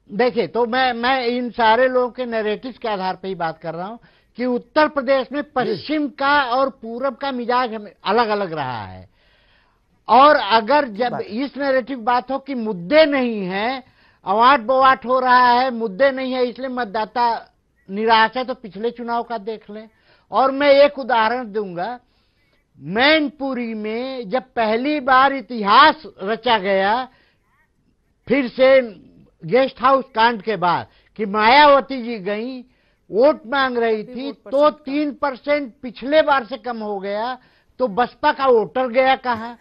देखिए, तो मैं इन सारे लोगों के नैरेटिव्स के आधार पर ही बात कर रहा हूं कि उत्तर प्रदेश में पश्चिम का और पूरब का मिजाज अलग अलग रहा है। और अगर जब इस नैरेटिव बात हो कि मुद्दे नहीं है, अवाट बवाट हो रहा है, मुद्दे नहीं है इसलिए मतदाता निराश है, तो पिछले चुनाव का देख लें। और मैं एक उदाहरण दूंगा, मैनपुरी में जब पहली बार इतिहास रचा गया फिर से गेस्ट हाउस कांड के बाद कि मायावती जी गई, वोट मांग रही थी, तो 3% पिछले बार से कम हो गया, तो बसपा का वोटर गया कहां?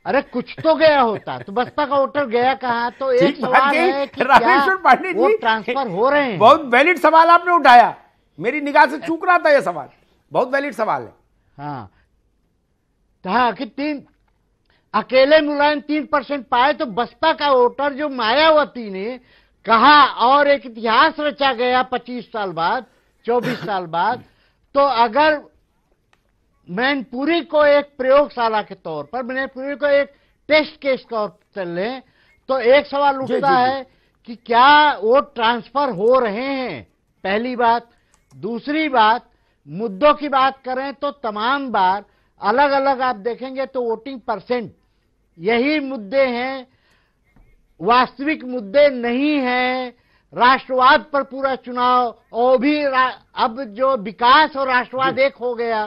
अरे कुछ तो गया होता, तो बसपा का वोटर गया कहां? तो एक सवाल है कि रामेश्वर पांडे जी, वोट ट्रांसफर हो रहे हैं। बहुत वैलिड सवाल आपने उठाया, मेरी निगाह से चूक रहा था यह सवाल, बहुत वैलिड सवाल है। हाँ, कि अकेले मुलायम 3% पाए, तो बसपा का वोटर जो मायावती ने कहा, और एक इतिहास रचा गया 25 साल बाद, 24 साल बाद। तो अगर मैनपुरी को एक प्रयोगशाला के तौर पर, मैनपुरी को एक टेस्ट केस के तौर पर लें, तो एक सवाल उठता है कि क्या वोट ट्रांसफर हो रहे हैं, पहली बात। दूसरी बात, मुद्दों की बात करें तो तमाम बार अलग अलग आप देखेंगे तो वोटिंग परसेंट यही मुद्दे हैं, वास्तविक मुद्दे नहीं हैं। राष्ट्रवाद पर पूरा चुनाव, और भी अब जो विकास और राष्ट्रवाद एक हो गया,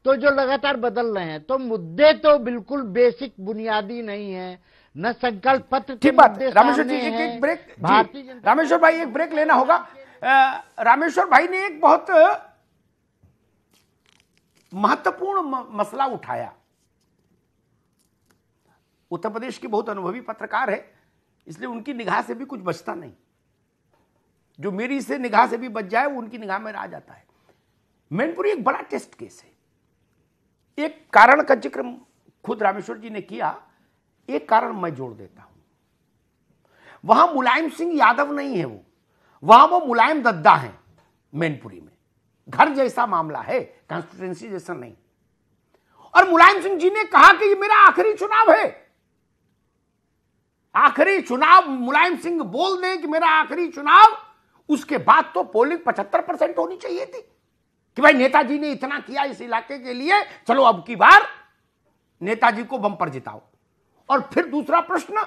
तो जो लगातार बदल रहे हैं, तो मुद्दे तो बिल्कुल बेसिक बुनियादी नहीं है, न संकल्प पत्र। ठीक बात, रामेश्वर जी एक ब्रेक, रामेश्वर भाई एक ब्रेक लेना होगा। रामेश्वर भाई ने एक बहुत महत्वपूर्ण मसला उठाया। उत्तर प्रदेश के बहुत अनुभवी पत्रकार है, इसलिए उनकी निगाह से भी कुछ बचता नहीं। जो मेरी से निगाह से भी बच जाए वो उनकी निगाह में आ जाता है। मैनपुरी एक बड़ा टेस्ट केस है। एक कारण का जिक्र खुद रामेश्वर जी ने किया, एक कारण मैं जोड़ देता हूं। वहां मुलायम सिंह यादव नहीं है, वहां वो मुलायम दद्दा है। मैनपुरी में घर जैसा मामला है, कॉन्स्टिट्यूएंसी जैसा नहीं। और मुलायम सिंह जी ने कहा कि ये मेरा आखिरी चुनाव है। आखिरी चुनाव मुलायम सिंह बोल दें कि मेरा आखिरी चुनाव, उसके बाद तो पोलिंग 75% होनी चाहिए थी कि भाई नेताजी ने इतना किया इस इलाके के लिए, चलो अब की बार नेताजी को बम्पर जिताओ। और फिर दूसरा प्रश्न,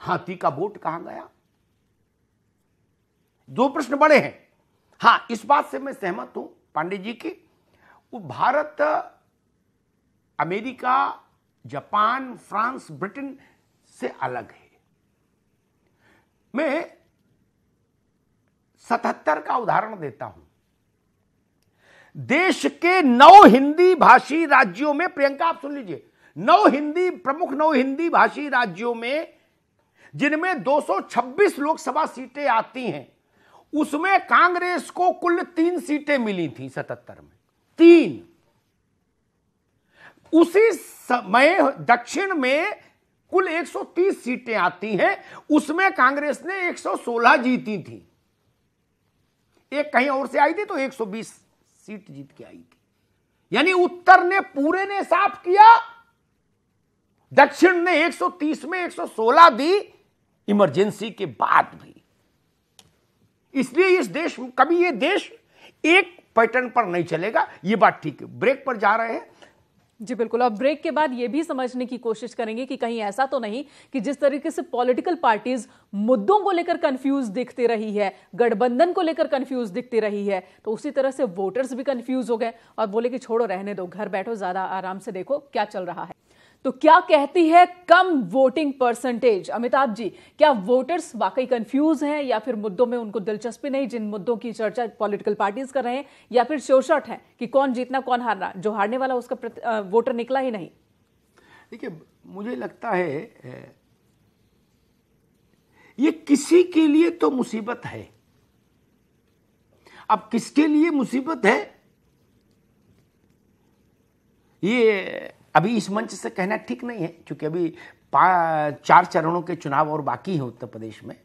हाथी का वोट कहां गया? दो प्रश्न बड़े हैं। हां, इस बात से मैं सहमत हूं पांडे जी की, वो Bharat, America, Japan, France, Britain से अलग है। मैं 77 का उदाहरण देता हूं। देश के 9 हिंदी भाषी राज्यों में, प्रियंका आप सुन लीजिए, प्रमुख 9 हिंदी भाषी राज्यों में जिनमें 226 लोकसभा सीटें आती हैं, उसमें कांग्रेस को कुल 3 सीटें मिली थी 77 में, 3। उसी समय दक्षिण में कुल 130 सीटें आती हैं, उसमें कांग्रेस ने 116 जीती थी। एक कहीं और से आई थी तो 120 सीट जीत के आई थी। यानी उत्तर ने पूरे ने साफ किया, दक्षिण ने 130 में 116 दी, इमरजेंसी के बाद भी। इसलिए इस देश, कभी ये देश एक पैटर्न पर नहीं चलेगा, ये बात ठीक है। ब्रेक पर जा रहे हैं जी बिल्कुल। अब ब्रेक के बाद यह भी समझने की कोशिश करेंगे कि कहीं ऐसा तो नहीं कि जिस तरीके से पॉलिटिकल पार्टीज मुद्दों को लेकर कंफ्यूज दिखती रही है, गठबंधन को लेकर कंफ्यूज दिखती रही है, तो उसी तरह से वोटर्स भी कंफ्यूज हो गए और बोले कि छोड़ो, रहने दो, घर बैठो, ज्यादा आराम से देखो क्या चल रहा है। तो क्या कहती है कम वोटिंग परसेंटेज? अमिताभ जी, क्या वोटर्स वाकई कंफ्यूज हैं या फिर मुद्दों में उनको दिलचस्पी नहीं जिन मुद्दों की चर्चा पॉलिटिकल पार्टीज कर रहे हैं, या फिर शोषट है कि कौन जीतना कौन हारना, जो हारने वाला उसका वोटर निकला ही नहीं? देखिए, मुझे लगता है ये किसी के लिए तो मुसीबत है। अब किसके लिए मुसीबत है ये अभी इस मंच से कहना ठीक नहीं है, क्योंकि अभी 4 चरणों के चुनाव और बाकी हैं उत्तर प्रदेश में,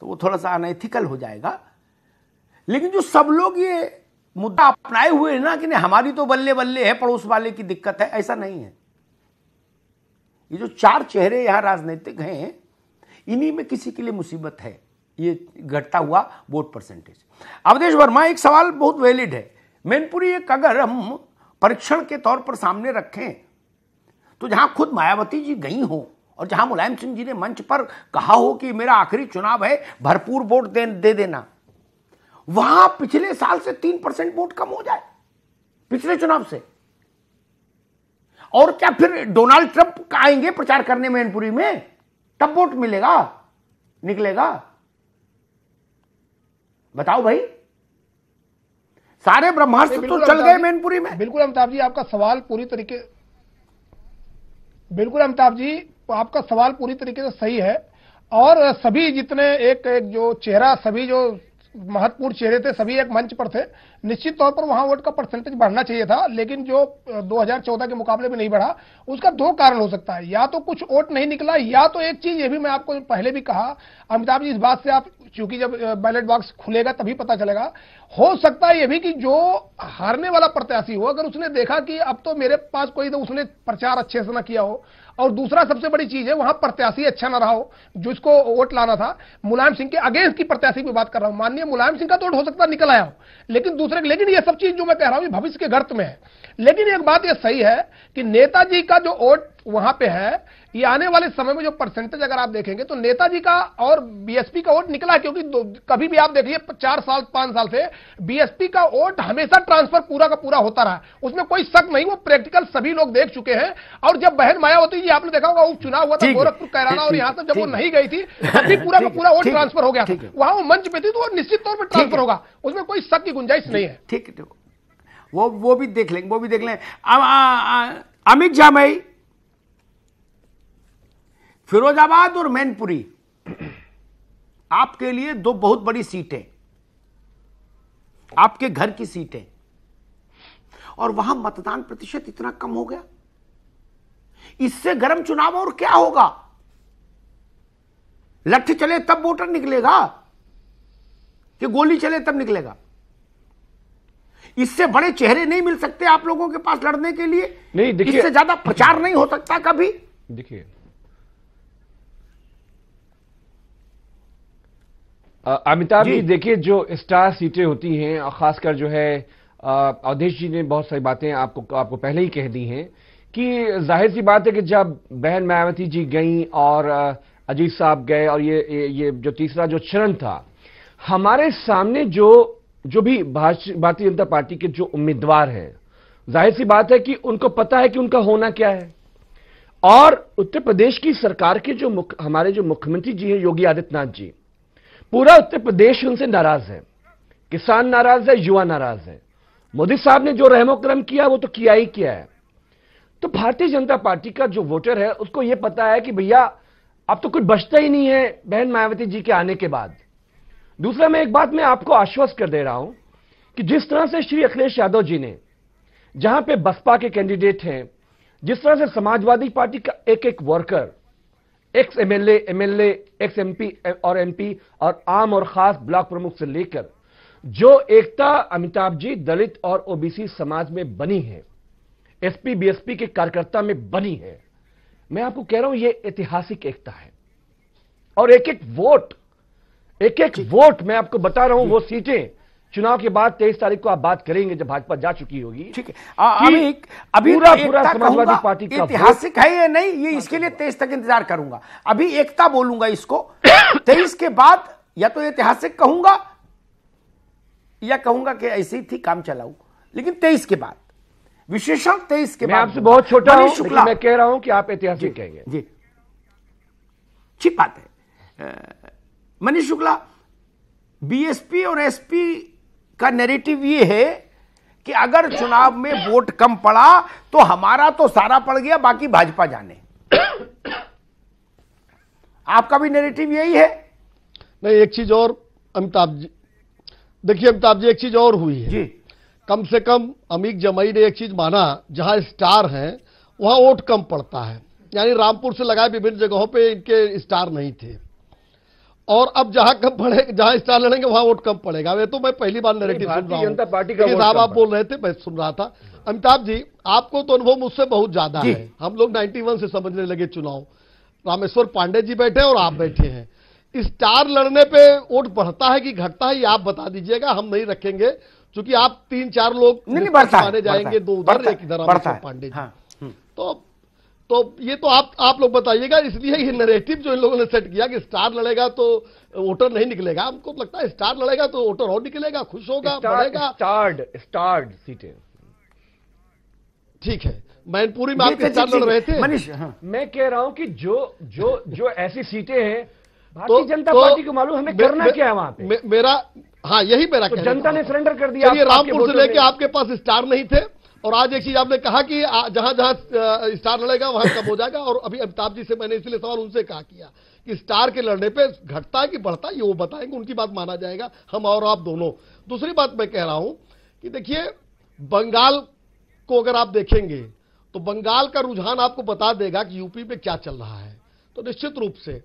तो वो थोड़ा सा अनएथिकल हो जाएगा। लेकिन जो सब लोग ये मुद्दा अपनाए हुए हैं ना कि नहीं हमारी तो बल्ले बल्ले है, पड़ोस वाले की दिक्कत है, ऐसा नहीं है। ये जो 4 चेहरे यहां राजनीतिक हैं, इन्हीं में किसी के लिए मुसीबत है ये घटता हुआ वोट परसेंटेज। अवधेश वर्मा, एक सवाल बहुत वैलिड है। मैनपुरी एक अगर हम परीक्षण के तौर पर सामने रखें तो जहां खुद मायावती जी गई हो और जहां मुलायम सिंह जी ने मंच पर कहा हो कि मेरा आखिरी चुनाव है, भरपूर वोट दे देना, वहां पिछले साल से 3% वोट कम हो जाए पिछले चुनाव से। और क्या फिर डोनाल्ड ट्रंप आएंगे प्रचार करने मैनपुरी में, तब वोट मिलेगा, निकलेगा? बताओ भाई, सारे ब्रह्मास्त्र तो चल गए मैनपुरी में। बिल्कुल अमिताभ जी, आपका सवाल पूरी तरीके से सही है। और सभी जितने एक जो चेहरा, सभी जो महत्वपूर्ण चेहरे थे, सभी एक मंच पर थे। निश्चित तौर पर वहां वोट का परसेंटेज बढ़ना चाहिए था, लेकिन जो 2014 के मुकाबले में नहीं बढ़ा, उसका 2 कारण हो सकता है। या तो कुछ वोट नहीं निकला, या तो एक चीज ये भी मैं आपको पहले भी कहा अमिताभ जी, इस बात से आप, क्योंकि जब बैलेट बॉक्स खुलेगा तभी पता चलेगा, हो सकता है ये भी कि जो हारने वाला प्रत्याशी हो, अगर उसने देखा कि अब तो मेरे पास कोई, तो उसने प्रचार अच्छे से ना किया हो। और दूसरा सबसे बड़ी चीज है, वहां प्रत्याशी अच्छा ना रहा हो जिसको वोट लाना था। मुलायम सिंह के अगेंस्ट की प्रत्याशी की बात कर रहा हूं, माननीय मुलायम सिंह का तो वोट हो सकता है निकल आया हो, लेकिन ये सब चीज जो मैं कह रहा हूं ये भविष्य के गर्त में है। लेकिन एक बात ये सही है कि नेताजी का जो वोट वहां पे है, ये आने वाले समय में जो परसेंटेज अगर आप देखेंगे तो नेताजी का और बीएसपी का वोट निकला है। क्योंकि कभी भी आप देखिए 4 साल 5 साल से बीएसपी का वोट हमेशा ट्रांसफर पूरा का पूरा होता रहा, उसमें कोई शक नहीं, वो प्रैक्टिकल सभी लोग देख चुके हैं। और जब बहन मायावती जी, आपने देखा होगा उपचुनाव हुआ था गोरखपुर, कैराना, और यहां से जब वो नहीं गई थी तभी पूरा का पूरा वोट ट्रांसफर हो गया था। वहां वो मंच पे थी तो वो निश्चित तौर पर ट्रांसफर होगा, उसमें कोई शक की गुंजाइश नहीं है। ठीक है, वो भी देख लेंगे, अमित झा भाई, फिरोजाबाद और मैनपुरी आपके लिए दो बहुत बड़ी सीटें, आपके घर की सीटें, और वहां मतदान प्रतिशत इतना कम हो गया। इससे गर्म चुनाव और क्या होगा? लठ चले तब वोटर निकलेगा कि गोली चले तब निकलेगा? इससे बड़े चेहरे नहीं मिल सकते आप लोगों के पास लड़ने के लिए? नहीं, देखिए, इससे ज्यादा प्रचार नहीं हो सकता कभी? देखिए, अमिताभ जी, देखिए, जो स्टार सीटें होती हैं, और खासकर जो है अवधेश जी ने बहुत सारी बातें आपको पहले ही कह दी हैं कि जाहिर सी बात है कि जब बहन मायावती जी गई और अजीत साहब गए और ये जो तीसरा जो चरण था, हमारे सामने जो भी भारतीय जनता पार्टी के जो उम्मीदवार हैं, जाहिर सी बात है कि उनको पता है कि उनका होना क्या है। और उत्तर प्रदेश की सरकार के हमारे जो मुख्यमंत्री जी हैं योगी आदित्यनाथ जी, पूरा उत्तर प्रदेश उनसे नाराज है, किसान नाराज है, युवा नाराज है। मोदी साहब ने जो रहमो करम किया वो तो किया ही किया है। तो भारतीय जनता पार्टी का जो वोटर है उसको यह पता है कि भैया अब तो कुछ बचता ही नहीं है बहन मायावती जी के आने के बाद। दूसरा, मैं एक बात मैं आपको आश्वस्त कर दे रहा हूं कि जिस तरह से श्री अखिलेश यादव जी ने, जहां पे बसपा के कैंडिडेट हैं, जिस तरह से समाजवादी पार्टी का एक एक worker, ex MLA, x MP और एमपी और आम और खास ब्लॉक प्रमुख से लेकर जो एकता अमिताभ जी दलित और ओबीसी समाज में बनी है, एसपी बीएसपी के कार्यकर्ता में बनी है, मैं आपको कह रहा हूं ये ऐतिहासिक एकता है। और एक एक वोट मैं आपको बता रहा हूं, वो सीटें चुनाव के बाद 23 तारीख को आप बात करेंगे जब भाजपा जा चुकी होगी। ठीक है, अभी पूरा समाजवादी पार्टी का ऐतिहासिक है या नहीं, ये इसके लिए 23 तक इंतजार करूंगा। अभी एकता बोलूंगा इसको, 23 के बाद या तो ऐतिहासिक कहूंगा या कहूंगा कि ऐसी थी काम चलाऊ, लेकिन 23 के बाद, विशेषण 23 के बाद। मैं आपसे बहुत छोटा हूं, लेकिन मैं कह रहा हूं कि आप ऐतिहासिक कहेंगे। जी, ठीक बात है। मनीष शुक्ला, बीएसपी और एसपी का नैरेटिव ये है कि अगर चुनाव में वोट कम पड़ा तो हमारा तो सारा पड़ गया, बाकी भाजपा जाने। आपका भी नैरेटिव यही है? नहीं, एक चीज और अमिताभ जी, देखिए अमिताभ जी, एक चीज और हुई है जी। कम से कम अमीक जमई ने एक चीज माना, जहां स्टार हैं वहां वोट कम पड़ता है, यानी रामपुर से लगाए विभिन्न जगहों पे इनके स्टार नहीं थे, और अब जहां कम पड़े, जहां स्टार लड़ेंगे वहां वोट कम पड़ेगा। वे तो मैं पहली बार नैरेटिव सुन रहा हूं, जनता पार्टी का साहब आप बोल रहे थे, मैं सुन रहा था। अमिताभ जी, आपको तो अनुभव मुझसे बहुत ज्यादा है, हम लोग 91 से समझने लगे चुनाव। रामेश्वर पांडे जी बैठे और आप बैठे हैं, स्टार लड़ने पे वोट बढ़ता है कि घटता है ये आप बता दीजिएगा, हम नहीं रखेंगे, क्योंकि आप 3-4 लोग माने जाएंगे, 2 उधर एक इधर रामेश्वर पांडे जी। तो ये तो आप लोग बताइएगा। इसलिए ये नैरेटिव जो इन लोगों ने सेट किया कि स्टार लड़ेगा तो वोटर नहीं निकलेगा, हमको लगता है स्टार लड़ेगा तो वोटर और निकलेगा, खुश होगा, बढ़ेगा। स्टार्ड सीटें, ठीक है। मैनपुरी में आप स्टार लड़ रहे थे मनीष। मैं कह रहा हूं कि जो ऐसी सीटें हैं, भारतीय जनता पार्टी को मालूम हमें करना क्या है वहां पे। मेरा यही मेरा जनता ने सरेंडर कर दिया। रामपुर से लेके आपके पास स्टार नहीं थे, और आज एक चीज आपने कहा कि जहां जहां स्टार लड़ेगा वहां कम हो जाएगा। और अभी अमिताभ जी से मैंने इसलिए सवाल उनसे कहा किया कि स्टार के लड़ने पे घटता है कि बढ़ता है, ये वो बताएंगे, उनकी बात माना जाएगा, हम और आप दोनों। दूसरी बात मैं कह रहा हूं कि देखिए, बंगाल को अगर आप देखेंगे तो बंगाल का रुझान आपको बता देगा कि यूपी में क्या चल रहा है। तो निश्चित रूप से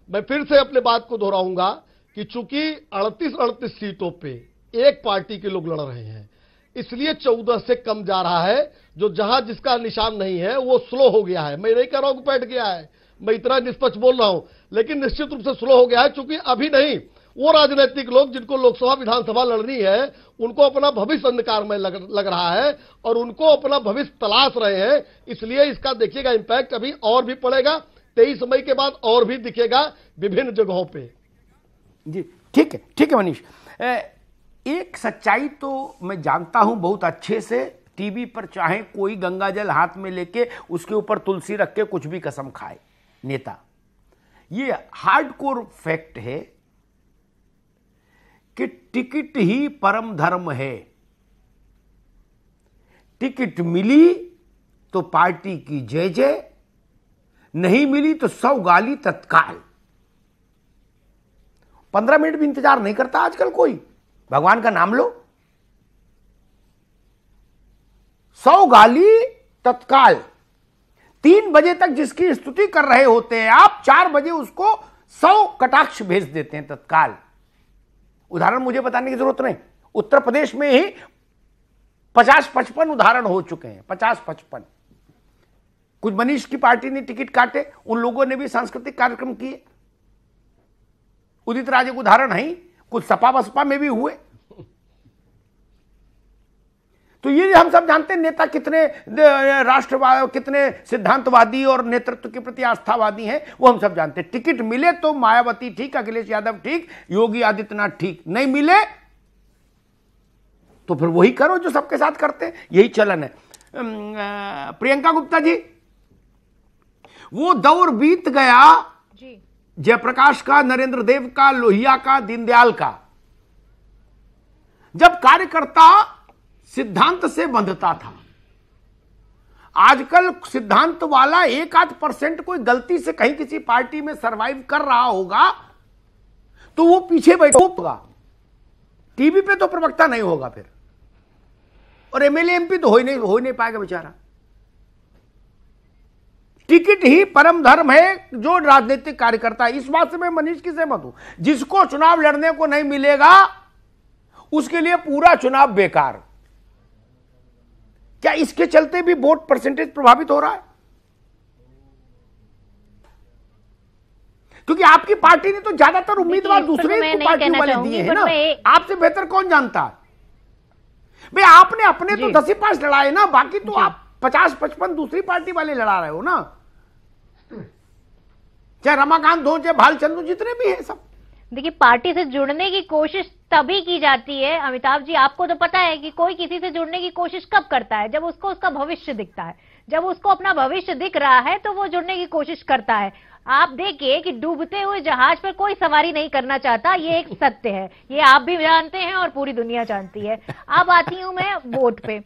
मैं फिर से अपने बात को दोहराऊंगा कि चूंकि 38 सीटों पे एक पार्टी के लोग लड़ रहे हैं, इसलिए 14 से कम जा रहा है। जो जहां जिसका निशान नहीं है वो स्लो हो गया है। मैं नहीं कह रहा हूं कि बैठ गया है, मैं इतना निष्पक्ष बोल रहा हूं, लेकिन निश्चित रूप से स्लो हो गया है, क्योंकि अभी नहीं, वो राजनीतिक लोग जिनको लोकसभा विधानसभा लड़नी है उनको अपना भविष्य अंधकार में लग रहा है और उनको अपना भविष्य तलाश रहे हैं। इसलिए इसका देखिएगा इंपैक्ट अभी और भी पड़ेगा, 23 मई के बाद और भी दिखेगा विभिन्न जगहों पे। जी ठीक है मनीष। एक सच्चाई तो मैं जानता हूं बहुत अच्छे से, टीवी पर चाहे कोई गंगा जल हाथ में लेके उसके ऊपर तुलसी रख के कुछ भी कसम खाए नेता, ये हार्डकोर फैक्ट है कि टिकट ही परम धर्म है। टिकट मिली तो पार्टी की जय जय, नहीं मिली तो 100 गाली तत्काल। 15 मिनट भी इंतजार नहीं करता आजकल कोई। भगवान का नाम लो, 100 गाली तत्काल। 3 बजे तक जिसकी स्तुति कर रहे होते हैं आप, 4 बजे उसको 100 कटाक्ष भेज देते हैं तत्काल। उदाहरण मुझे बताने की जरूरत नहीं, उत्तर प्रदेश में ही 50-55 उदाहरण हो चुके हैं, 50-55। कुछ मनीष की पार्टी ने टिकट काटे, उन लोगों ने भी सांस्कृतिक कार्यक्रम किए। उदित राज एक उदाहरण है, कुछ सपा बसपा में भी हुए। तो ये हम सब जानते हैं नेता कितने राष्ट्रवाद, कितने सिद्धांतवादी और नेतृत्व के प्रति आस्थावादी हैं, वो हम सब जानते हैं। टिकट मिले तो मायावती ठीक, अखिलेश यादव ठीक, योगी आदित्यनाथ ठीक, नहीं मिले तो फिर वही करो जो सबके साथ करते हैं, यही चलन है। प्रियंका गुप्ता जी, वो दौर बीत गया जी, जयप्रकाश का, नरेंद्र देव का, लोहिया का, दीनदयाल का, जब कार्यकर्ता सिद्धांत से बंधता था। आजकल सिद्धांत वाला 1-8% कोई गलती से कहीं किसी पार्टी में सरवाइव कर रहा होगा तो वो पीछे बैठा होगा, टीवी पे तो प्रवक्ता नहीं होगा फिर, और एमएलए एमपी तो हो ही नहीं पाएगा बेचारा। टिकट ही परम धर्म है जो राजनीतिक कार्यकर्ता है। इस बात से मैं मनीष की सहमत हूं, जिसको चुनाव लड़ने को नहीं मिलेगा उसके लिए पूरा चुनाव बेकार। क्या इसके चलते भी वोट परसेंटेज प्रभावित हो रहा है? क्योंकि आपकी पार्टी ने तो ज्यादातर उम्मीदवार दूसरे पार्टी वाले दिए हैं ना, आपसे बेहतर कौन जानता है भाई। आपने अपने तो 10 ही 5 लड़ाए ना, बाकी तो आप 50-55 दूसरी पार्टी वाले लड़ा रहे हो ना, चाहे रमाकांत हो, चाहे भालचंद्र, जितने भी हैं सब। देखिए, पार्टी से जुड़ने की कोशिश तभी की जाती है अमिताभ जी, आपको तो पता है कि कोई किसी से जुड़ने की कोशिश कब करता है, जब उसको उसका भविष्य दिखता है। जब उसको अपना भविष्य दिख रहा है तो वो जुड़ने की कोशिश करता है। आप देखिए कि डूबते हुए जहाज पर कोई सवारी नहीं करना चाहता, ये एक सत्य है, ये आप भी जानते हैं और पूरी दुनिया जानती है। अब आती हूं मैं वोट पे।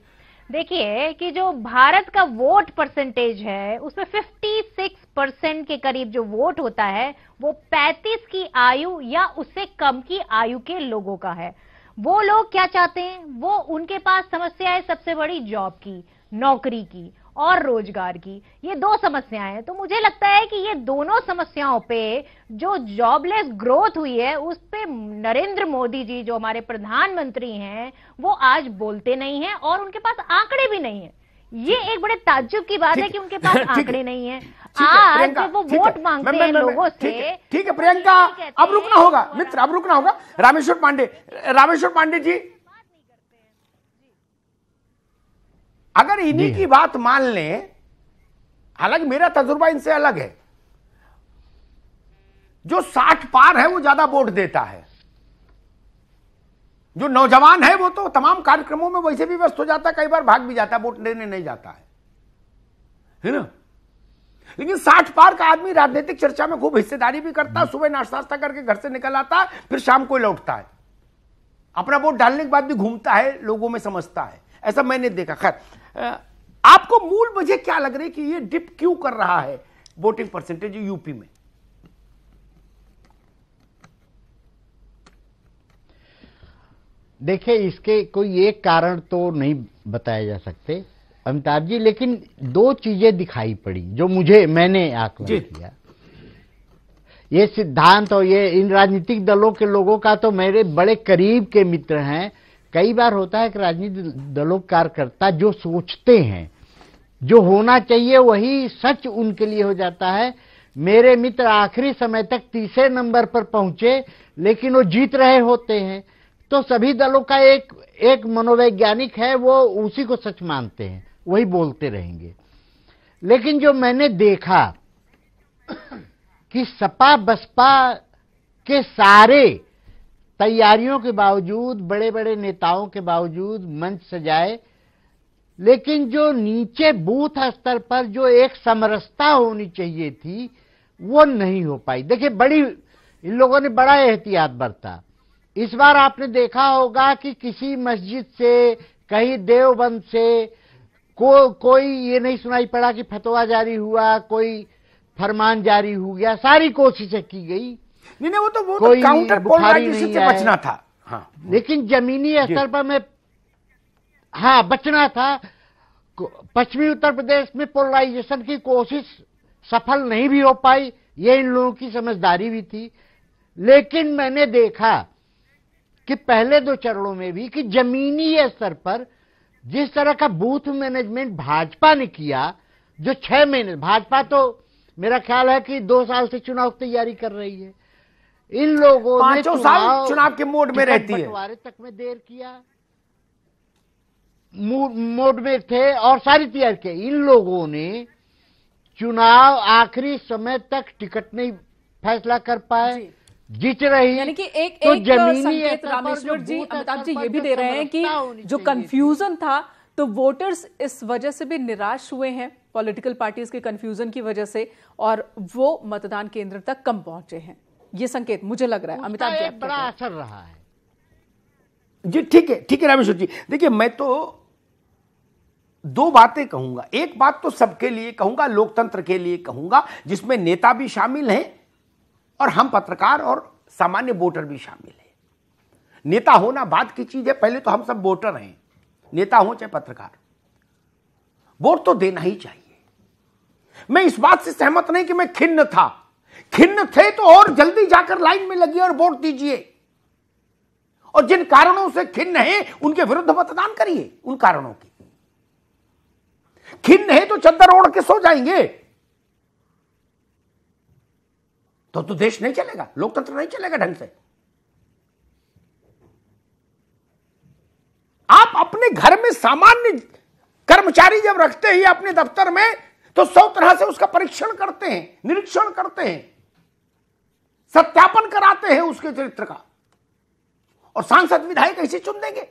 देखिए कि जो भारत का वोट परसेंटेज है उसमें 56% के करीब जो वोट होता है वो 35 की आयु या उससे कम की आयु के लोगों का है। वो लोग क्या चाहते हैं? वो उनके पास समस्या है सबसे बड़ी जॉब की, नौकरी की और रोजगार की। ये 2 समस्याएं हैं। तो मुझे लगता है कि ये दोनों समस्याओं पे जो जॉबलेस ग्रोथ हुई है उस पे नरेंद्र मोदी जी जो हमारे प्रधानमंत्री हैं वो आज बोलते नहीं हैं और उनके पास आंकड़े भी नहीं है। ये एक बड़े ताज्जुब की बात है कि उनके पास आंकड़े नहीं है। आज जब वो वोट मांगते हैं लोगों से। ठीक है प्रियंका, अब रुकना होगा मित्र, अब रुकना होगा। रामेश्वर पांडे जी, अगर इन्हीं की बात मान लें, हालांकि मेरा तजुर्बा इनसे अलग है, जो 60 पार है वो ज्यादा वोट देता है, जो नौजवान है वो तो तमाम कार्यक्रमों में वैसे भी व्यस्त हो जाता है, कई बार भाग भी जाता है, वोट देने नहीं जाता है ना। लेकिन 60 पार का आदमी राजनीतिक चर्चा में खूब हिस्सेदारी भी करता है, सुबह नाश्ता करके घर से निकल आता है, फिर शाम को लौटता है, अपना वोट डालने के बाद भी घूमता है, लोगों में समझता है, ऐसा मैंने देखा। खैर, आपको मूल वजह क्या लग रही कि ये डिप क्यों कर रहा है वोटिंग परसेंटेज यूपी में? देखिए, इसके कोई एक कारण तो नहीं बताए जा सकते अमिताभ जी, लेकिन 2 चीजें दिखाई पड़ी जो मैंने आकलन किया। ये सिद्धांत और ये इन राजनीतिक दलों के लोगों का तो मेरे बड़े करीब के मित्र हैं। कई बार होता है कि राजनीतिक दलों कार्यकर्ता जो सोचते हैं, जो होना चाहिए वही सच उनके लिए हो जाता है। मेरे मित्र आखिरी समय तक 30 नंबर पर पहुंचे लेकिन वो जीत रहे होते हैं। तो सभी दलों का एक मनोवैज्ञानिक है, वो उसी को सच मानते हैं, वही बोलते रहेंगे। लेकिन जो मैंने देखा कि सपा बसपा के सारे तैयारियों के बावजूद, बड़े बड़े नेताओं के बावजूद मंच सजाए, लेकिन जो नीचे बूथ स्तर पर जो एक समरसता होनी चाहिए थी वो नहीं हो पाई। देखिए, इन लोगों ने बड़ा एहतियात बरता। इस बार आपने देखा होगा कि किसी मस्जिद से, कहीं देवबंद से कोई ये नहीं सुनाई पड़ा कि फतवा जारी हुआ, कोई फरमान जारी हो गया। सारी कोशिशें की गई। नहीं, वो तो कोई काउंटर बुखारी पोलराइजेशन नहीं से आए। बचना था। हाँ, लेकिन जमीनी स्तर पर मैं बचना था। पश्चिमी उत्तर प्रदेश में पोलराइजेशन की कोशिश सफल नहीं भी हो पाई, ये इन लोगों की समझदारी भी थी। लेकिन मैंने देखा कि पहले 2 चरणों में भी कि जमीनी स्तर पर जिस तरह का बूथ मैनेजमेंट भाजपा ने किया, जो 6 महीने, भाजपा तो मेरा ख्याल है कि 2 साल से चुनाव की तैयारी कर रही है, इन लोगों ने 5 साल चुनाव के मोड में रहती है, बंटवारे तक में देर किया, मोड में थे और सारी तैयारी की। इन लोगों ने चुनाव आखिरी समय तक टिकट नहीं फैसला कर पाए, जीत रही। यानी कि एक तो एक जमीनी संकेत स्तर पर रामेश्वर जो जी, बूथ अमिताभ जी स्तर ये पर भी जो दे रहे हैं कि समरसता होनी जो चाहिए कंफ्यूजन था तो वोटर्स इस वजह से भी निराश हुए हैं, पॉलिटिकल पार्टीज के कंफ्यूजन की वजह से, और वो मतदान केंद्र तक कम पहुंचे हैं। ये संकेत मुझे लग रहा है। अमिताभ जी, बड़ा असर रहा है जी। ठीक है रामेश्वर जी, देखिए मैं तो 2 बातें कहूंगा। एक बात तो सबके लिए कहूंगा, लोकतंत्र के लिए कहूंगा, जिसमें नेता भी शामिल हैं और हम पत्रकार और सामान्य वोटर भी शामिल हैं। नेता होना बात की चीज है, पहले तो हम सब वोटर हैं, नेता हो चाहे पत्रकार, वोट तो देना ही चाहिए। मैं इस बात से सहमत नहीं कि मैं खिन्न था। खिन्न थे तो और जल्दी जाकर लाइन में लगिए और वोट दीजिए, और जिन कारणों से खिन्न हैं उनके विरुद्ध मतदान करिए। उन कारणों की खिन्न है तो चद्दर ओढ़ के सो जाएंगे तो देश नहीं चलेगा, लोकतंत्र नहीं चलेगा ढंग से। आप अपने घर में सामान्य कर्मचारी जब रखते हैं अपने दफ्तर में, तो 100 तरह से उसका परीक्षण करते हैं, निरीक्षण करते हैं, सत्यापन कराते हैं उसके चरित्र का, और सांसद विधायक ऐसे चुन देंगे।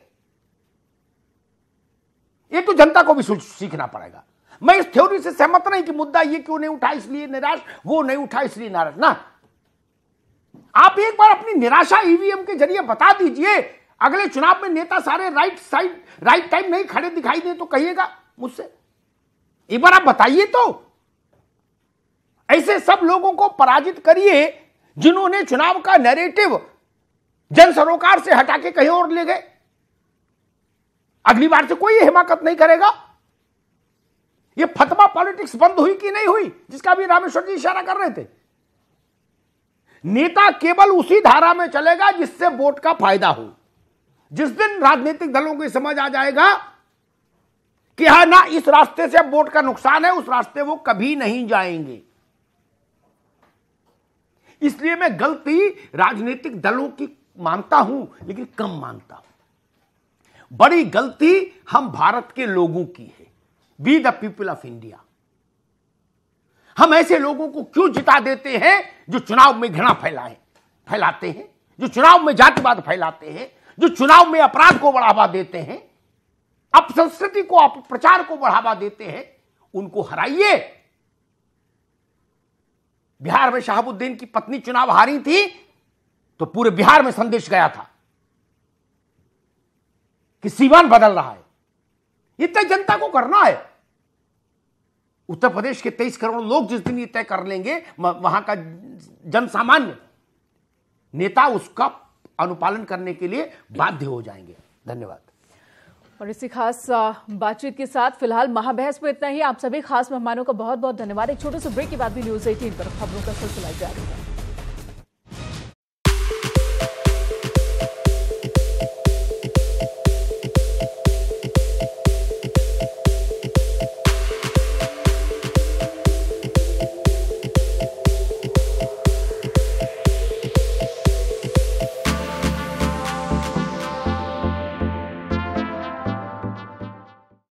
ये तो जनता को भी सीखना पड़ेगा। मैं इस थ्योरी से सहमत नहीं कि मुद्दा ये क्यों नहीं उठा इसलिए निराश, वो नहीं उठा इसलिए नाराज ना। आप एक बार अपनी निराशा ईवीएम के जरिए बता दीजिए। अगले चुनाव में नेता सारे राइट टाइम नहीं खड़े दिखाई दे तो कहिएगा मुझसे, एक बार आप बताइए तो। ऐसे सब लोगों को पराजित करिए जिन्होंने चुनाव का नैरेटिव जन सरोकार से हटा के कहीं और ले गए। अगली बार से कोई हिमाकत नहीं करेगा। ये फतवा पॉलिटिक्स बंद हुई कि नहीं हुई, जिसका भी रामेश्वर जी इशारा कर रहे थे। नेता केवल उसी धारा में चलेगा जिससे वोट का फायदा हो। जिस दिन राजनीतिक दलों को समझ आ जाएगा कि हाँ ना, इस रास्ते से वोट का नुकसान है, उस रास्ते वो कभी नहीं जाएंगे। इसलिए मैं गलती राजनीतिक दलों की मानता हूं, लेकिन कम मानता हूं। बड़ी गलती हम भारत के लोगों की है। We the people of India. हम ऐसे लोगों को क्यों जिता देते हैं जो चुनाव में घृणा फैलाते हैं, जो चुनाव में जातिवाद फैलाते हैं, जो चुनाव में अपराध को बढ़ावा देते हैं, अपसंस्कृति को, अपप्रचार को बढ़ावा देते हैं। उनको हराइए। बिहार में शहाबुद्दीन की पत्नी चुनाव हारी थी तो पूरे बिहार में संदेश गया था कि सीमान बदल रहा है। ये तय जनता को करना है। उत्तर प्रदेश के 23 करोड़ लोग जिस दिन ये तय कर लेंगे, वहां का जन सामान्य नेता उसका अनुपालन करने के लिए बाध्य हो जाएंगे। धन्यवाद। और इसी खास बातचीत के साथ फिलहाल महाबहस में इतना ही। आप सभी खास मेहमानों का बहुत बहुत धन्यवाद। एक छोटे से ब्रेक के बाद भी न्यूज़ 18 पर खबरों का सिलसिला जारी है।